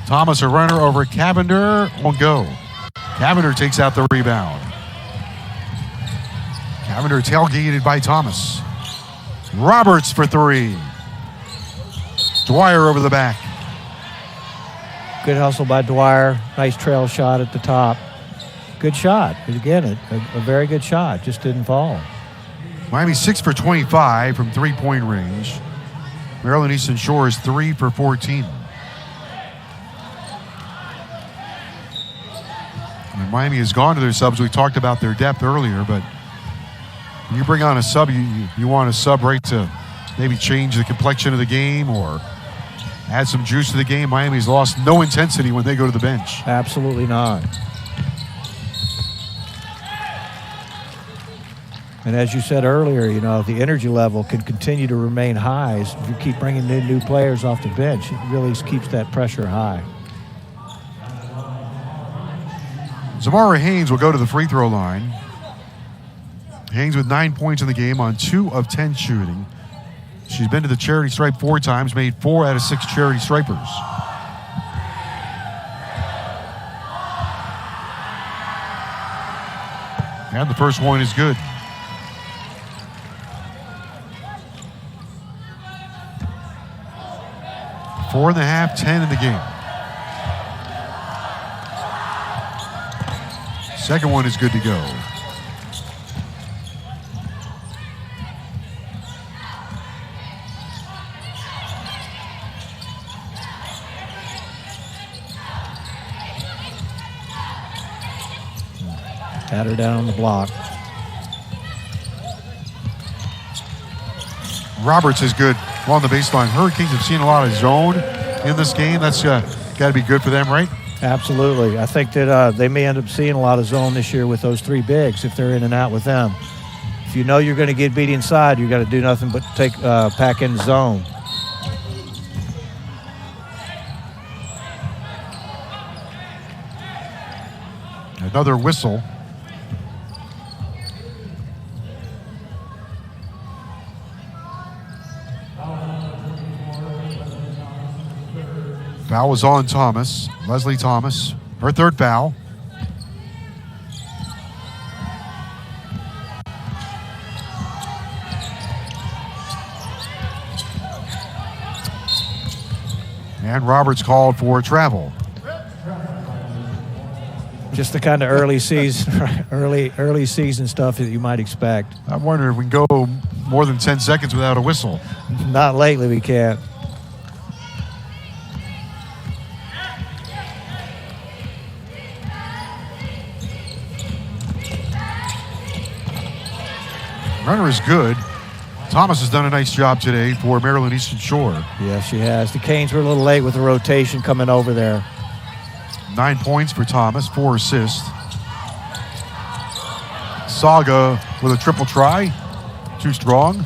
Thomas, a runner over Cavender, won't go. Cavender takes out the rebound. Cavender tailgated by Thomas. Roberts for three. Dwyer over the back. Good hustle by Dwyer. Nice trail shot at the top. Good shot. Again, a very good shot. Just didn't fall. Miami 6 for 25 from three-point range. Maryland Eastern Shore is 3 for 14. And Miami has gone to their subs. We talked about their depth earlier, but when you bring on a sub, you want a sub right to maybe change the complexion of the game or add some juice to the game. Miami's lost no intensity when they go to the bench. Absolutely not. And as you said earlier, you know, the energy level can continue to remain high. If you keep bringing new players off the bench, it really keeps that pressure high. Zamara Haynes will go to the free throw line. Haynes with 9 points in the game on 2 of 10 shooting. She's been to the charity stripe 4 times, made 4 out of 6 charity stripers. And the first one is good. 4.5, 10 in the game. Second one is good to go. Pat her down on the block. Roberts is good along the baseline. Hurricanes have seen a lot of zone in this game. That's got to be good for them, right? Absolutely. I think that they may end up seeing a lot of zone this year with those 3 bigs if they're in and out with them. If you know you're going to get beat inside, you got to do nothing but pack in zone. Another whistle. Foul was on Thomas, Leslie Thomas, her 3rd foul. And Roberts called for travel. Just the kind of early season stuff that you might expect. I wonder if we can go more than 10 seconds without a whistle. Not lately, we can't. Runner is good. Thomas has done a nice job today for Maryland Eastern Shore. Yes, she has. The Canes were a little late with the rotation coming over there. 9 points for Thomas, 4 assists. Saga with a triple try. Too strong.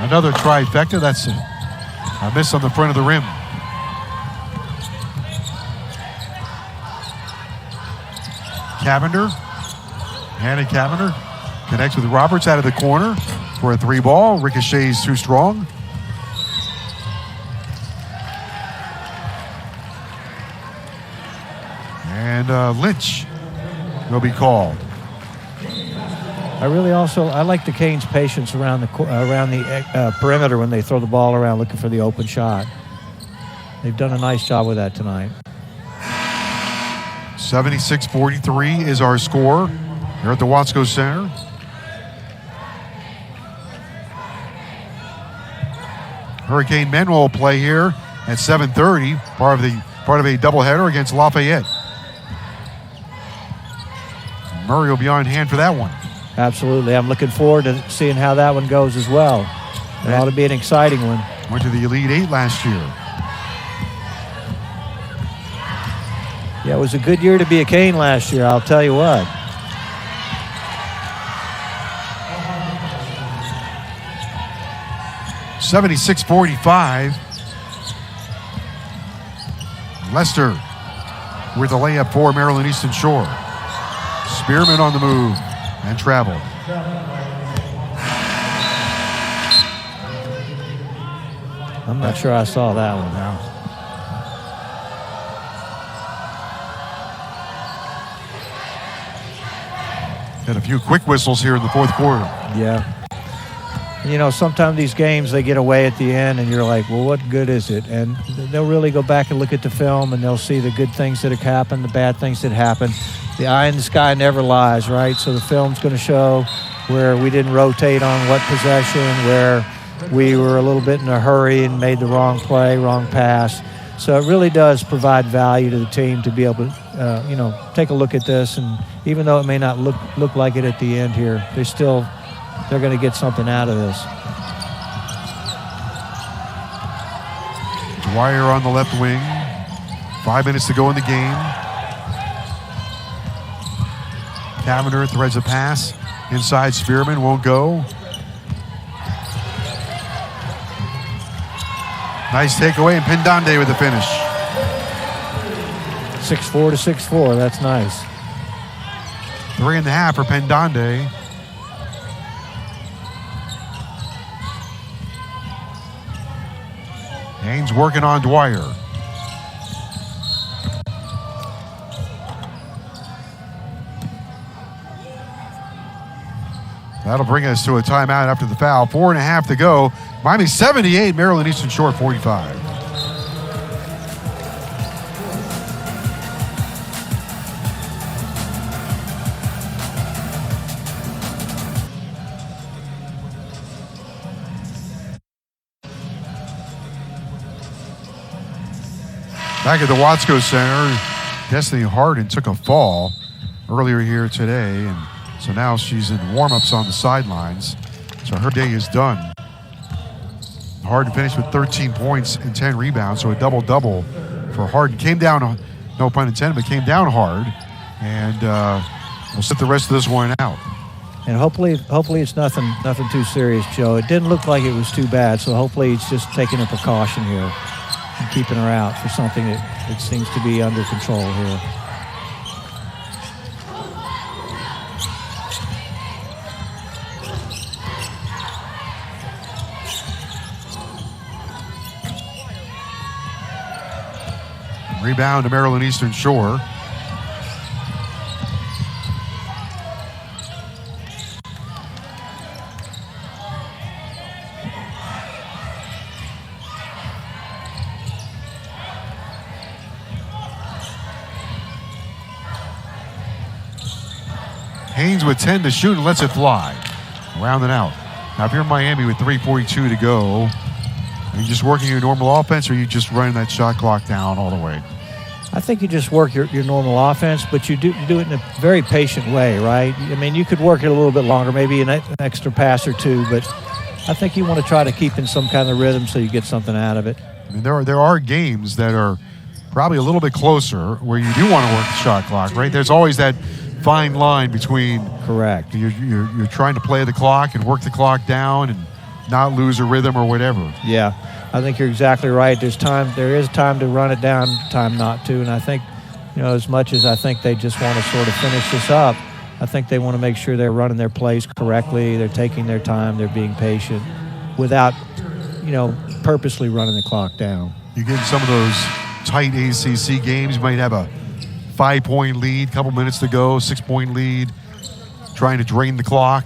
Another trifecta. That's a miss on the front of the rim. Cavender. Hannah Cavender connects with Roberts out of the corner for a 3-ball. Ricochets too strong. And Lynch will be called. I like the Canes' patience around the perimeter when they throw the ball around looking for the open shot. They've done a nice job with that tonight. 76-43 is our score here at the Watsco Center. Hurricane men will play here at 7:30, part of a doubleheader against Lafayette. Murray will be on hand for that one. Absolutely. I'm looking forward to seeing how that one goes as well. It ought to be an exciting one. Went to the Elite Eight last year. Yeah, it was a good year to be a Cane last year, I'll tell you what. $76-45. Lester with a layup for Maryland Eastern Shore. Spearman on the move and traveled. I'm not sure I saw that one now. Had a few quick whistles here in the fourth quarter. Yeah. You know, sometimes these games, they get away at the end, and you're like, well, what good is it? And they'll really go back and look at the film, and they'll see the good things that have happened, the bad things that happened. The eye in the sky never lies, right? So the film's going to show where we didn't rotate on what possession, where we were a little bit in a hurry and made the wrong play, wrong pass. So it really does provide value to the team to be able to, take a look at this. And even though it may not look like it at the end here, they're going to get something out of this. Dwyer on the left wing. 5 minutes to go in the game. Cavender threads a pass. Inside, Spearman won't go. Nice takeaway, and Pendande with the finish. 6-4 to 6-4. That's nice. 3.5 for Pendande. Haynes working on Dwyer. That'll bring us to a timeout after the foul. 4.5 to go. Miami 78, Maryland Eastern Shore 45. Back at the Watsco Center, Destiny Harden took a fall earlier here today, and so now she's in warm-ups on the sidelines. So her day is done. Harden finished with 13 points and 10 rebounds, so a double-double for Harden. Came down, no pun intended, but came down hard, and we'll sit the rest of this one out. And hopefully it's nothing too serious, Joe. It didn't look like it was too bad, so hopefully he's just taking a precaution here and keeping her out for something that seems to be under control here. Rebound to Maryland Eastern Shore. Haynes with 10 to shoot and lets it fly. Rounding out. Now if you're Miami with 3:42 to go, are you just working your normal offense, or are you just running that shot clock down all the way? I think you just work your normal offense, but you do it in a very patient way, right? I mean, you could work it a little bit longer, maybe an extra pass or two, but I think you want to try to keep in some kind of rhythm so you get something out of it. I mean, there are games that are probably a little bit closer where you do want to work the shot clock, right? There's always that fine line between. Correct. You're trying to play the clock and work the clock down and not lose a rhythm or whatever. Yeah, I think you're exactly right. There is time to run it down, time not to. And I think, as much as I think they just want to sort of finish this up, I think they want to make sure they're running their plays correctly, they're taking their time, they're being patient without, purposely running the clock down. You get in some of those tight ACC games, you might have a 5-point lead, couple minutes to go, 6-point lead, trying to drain the clock.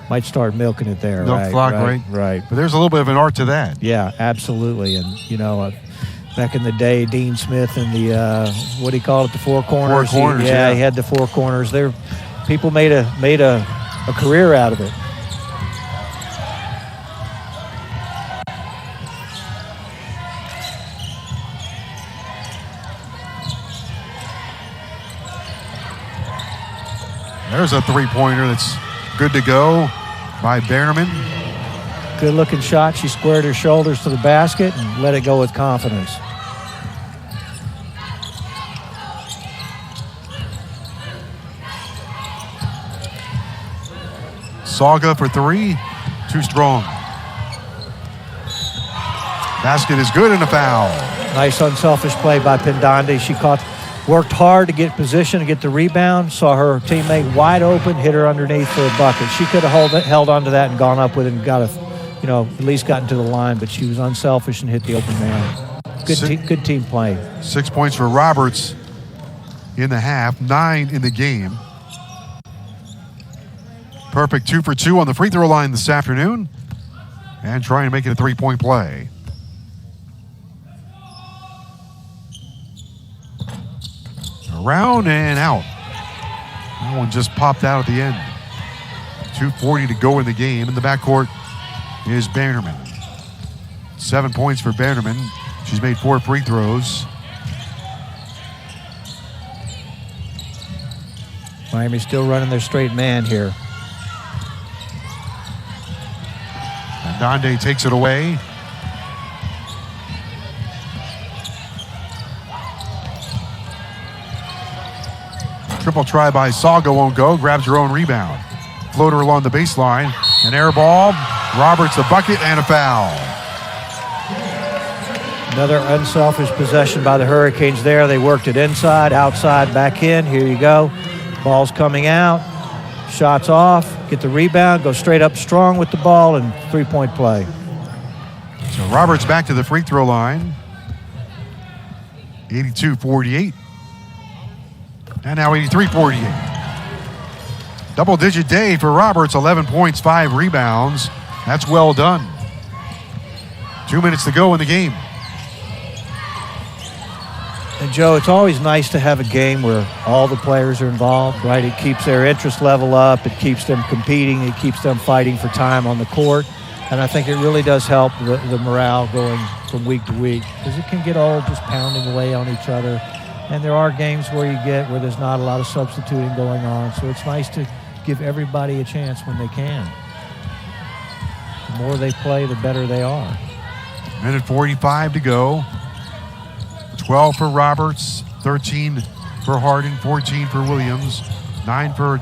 Might start milking it there, Milk right? clock, Right. But there's a little bit of an art to that. Yeah, absolutely. And, back in the day, Dean Smith and the, what do you call it, the four corners? Four corners, yeah. He had the four corners. People made a career out of it. There's a three-pointer that's good to go by Bannerman. Good-looking shot. She squared her shoulders to the basket and let it go with confidence. Saga for three, too strong. Basket is good and a foul. Nice unselfish play by Pendande. She worked hard to get position, to get the rebound, saw her teammate wide open, hit her underneath for a bucket. She could have held onto that and gone up with it and got at least gotten to the line, but she was unselfish and hit the open man. Good team play. 6 points for Roberts in the half, 9 in the game. Perfect 2 for 2 on the free throw line this afternoon and trying to make it a three-point play. Around and out. That one just popped out at the end. 2:40 to go in the game. In the backcourt is Bannerman. 7 points for Bannerman. She's made 4 free throws. Miami's still running their straight man here. And Donde takes it away. Triple try by Saga won't go. Grabs her own rebound. Floater along the baseline. An air ball. Roberts the bucket and a foul. Another unselfish possession by the Hurricanes there. They worked it inside, outside, back in. Here you go. Ball's coming out. Shots off. Get the rebound. Go straight up strong with the ball and three-point play. So Roberts back to the free throw line. 82-48. And now 83-48. Double-digit day for Roberts, 11 points, 5 rebounds. That's well done. 2 minutes to go in the game. And, Joe, it's always nice to have a game where all the players are involved, right? It keeps their interest level up. It keeps them competing. It keeps them fighting for time on the court. And I think it really does help the morale going from week to week because it can get old just pounding away on each other. And there are games where there's not a lot of substituting going on. So it's nice to give everybody a chance when they can. The more they play, the better they are. Minute 45 to go. 12 for Roberts, 13 for Harden, 14 for Williams, 9 for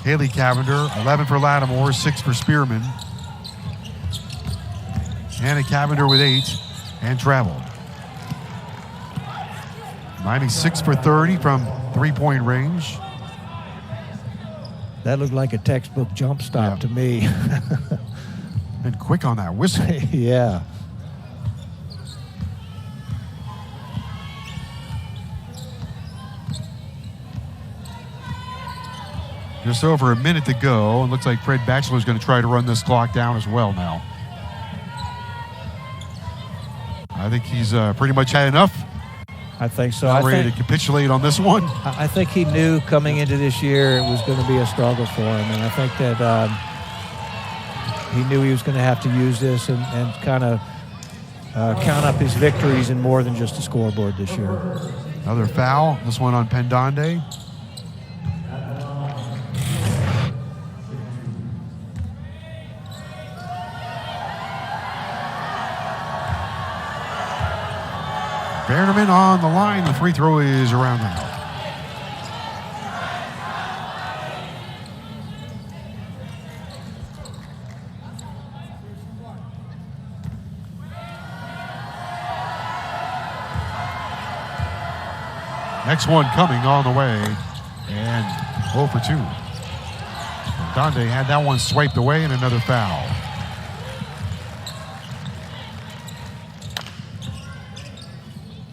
Haley Cavender, 11 for Lattimore, 6 for Spearman. Hannah Cavender with 8 and traveled. Miami 6 for 30 from three-point range. That looked like a textbook jump stop to me. Been quick on that whistle. Yeah. Just over a minute to go. It looks like Fred Batchelor is going to try to run this clock down as well now. I think he's pretty much had enough. I think so. Not ready to capitulate on this one. I think he knew coming into this year it was going to be a struggle for him. And I think that he knew he was going to have to use this and kind of count up his victories in more than just a scoreboard this year. Another foul. This one on Pendande. Vanderman on the line. The free throw is around the house. Next one coming on the way, and 0 for 2. Donde had that one swiped away, and another foul.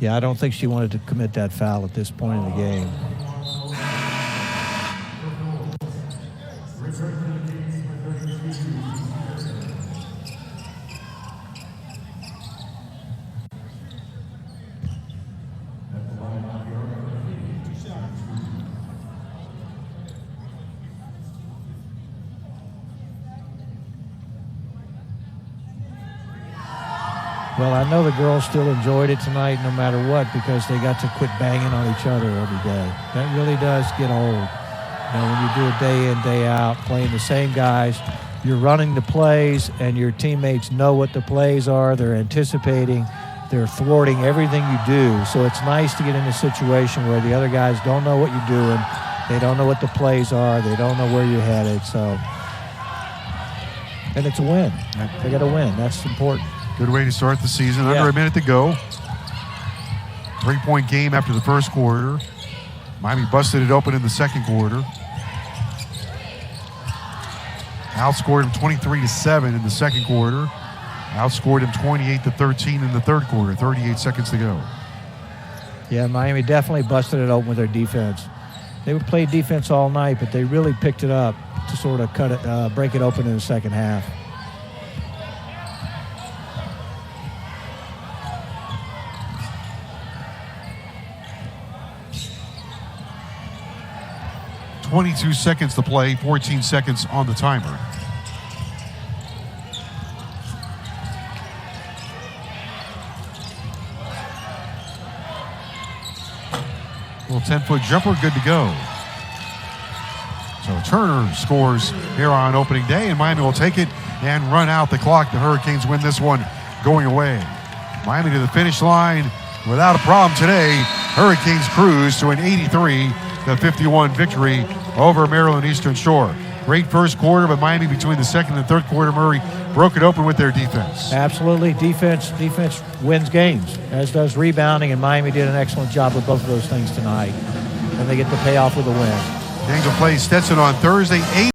Yeah, I don't think she wanted to commit that foul at this point in the game. Well, I know the girls still enjoyed it tonight no matter what because they got to quit banging on each other every day. That really does get old. You know, when you do it day in, day out, playing the same guys, you're running the plays and your teammates know what the plays are. They're anticipating. They're thwarting everything you do. So it's nice to get in a situation where the other guys don't know what you're doing. They don't know what the plays are. They don't know where you're headed. So, and it's a win. They got to win. That's important. Good way to start the season. Under a minute to go. 3-point game after the first quarter. Miami busted it open in the second quarter. Outscored him 23-7 in the second quarter. Outscored him 28-13 in the third quarter. 38 seconds to go. Yeah, Miami definitely busted it open with their defense. They would play defense all night, but they really picked it up to sort of cut it, break it open in the second half. .22 seconds to play, 14 seconds on the timer. Little 10-foot jumper, good to go. So Turner scores here on opening day, and Miami will take it and run out the clock. The Hurricanes win this one going away. Miami to the finish line without a problem today. Hurricanes cruise to an 83-51 victory over Maryland Eastern Shore. Great first quarter, but Miami between the second and third quarter, Murray broke it open with their defense. Absolutely. Defense wins games, as does rebounding, and Miami did an excellent job with both of those things tonight. And they get the payoff with a win. Gangs will play Stetson on Thursday, 8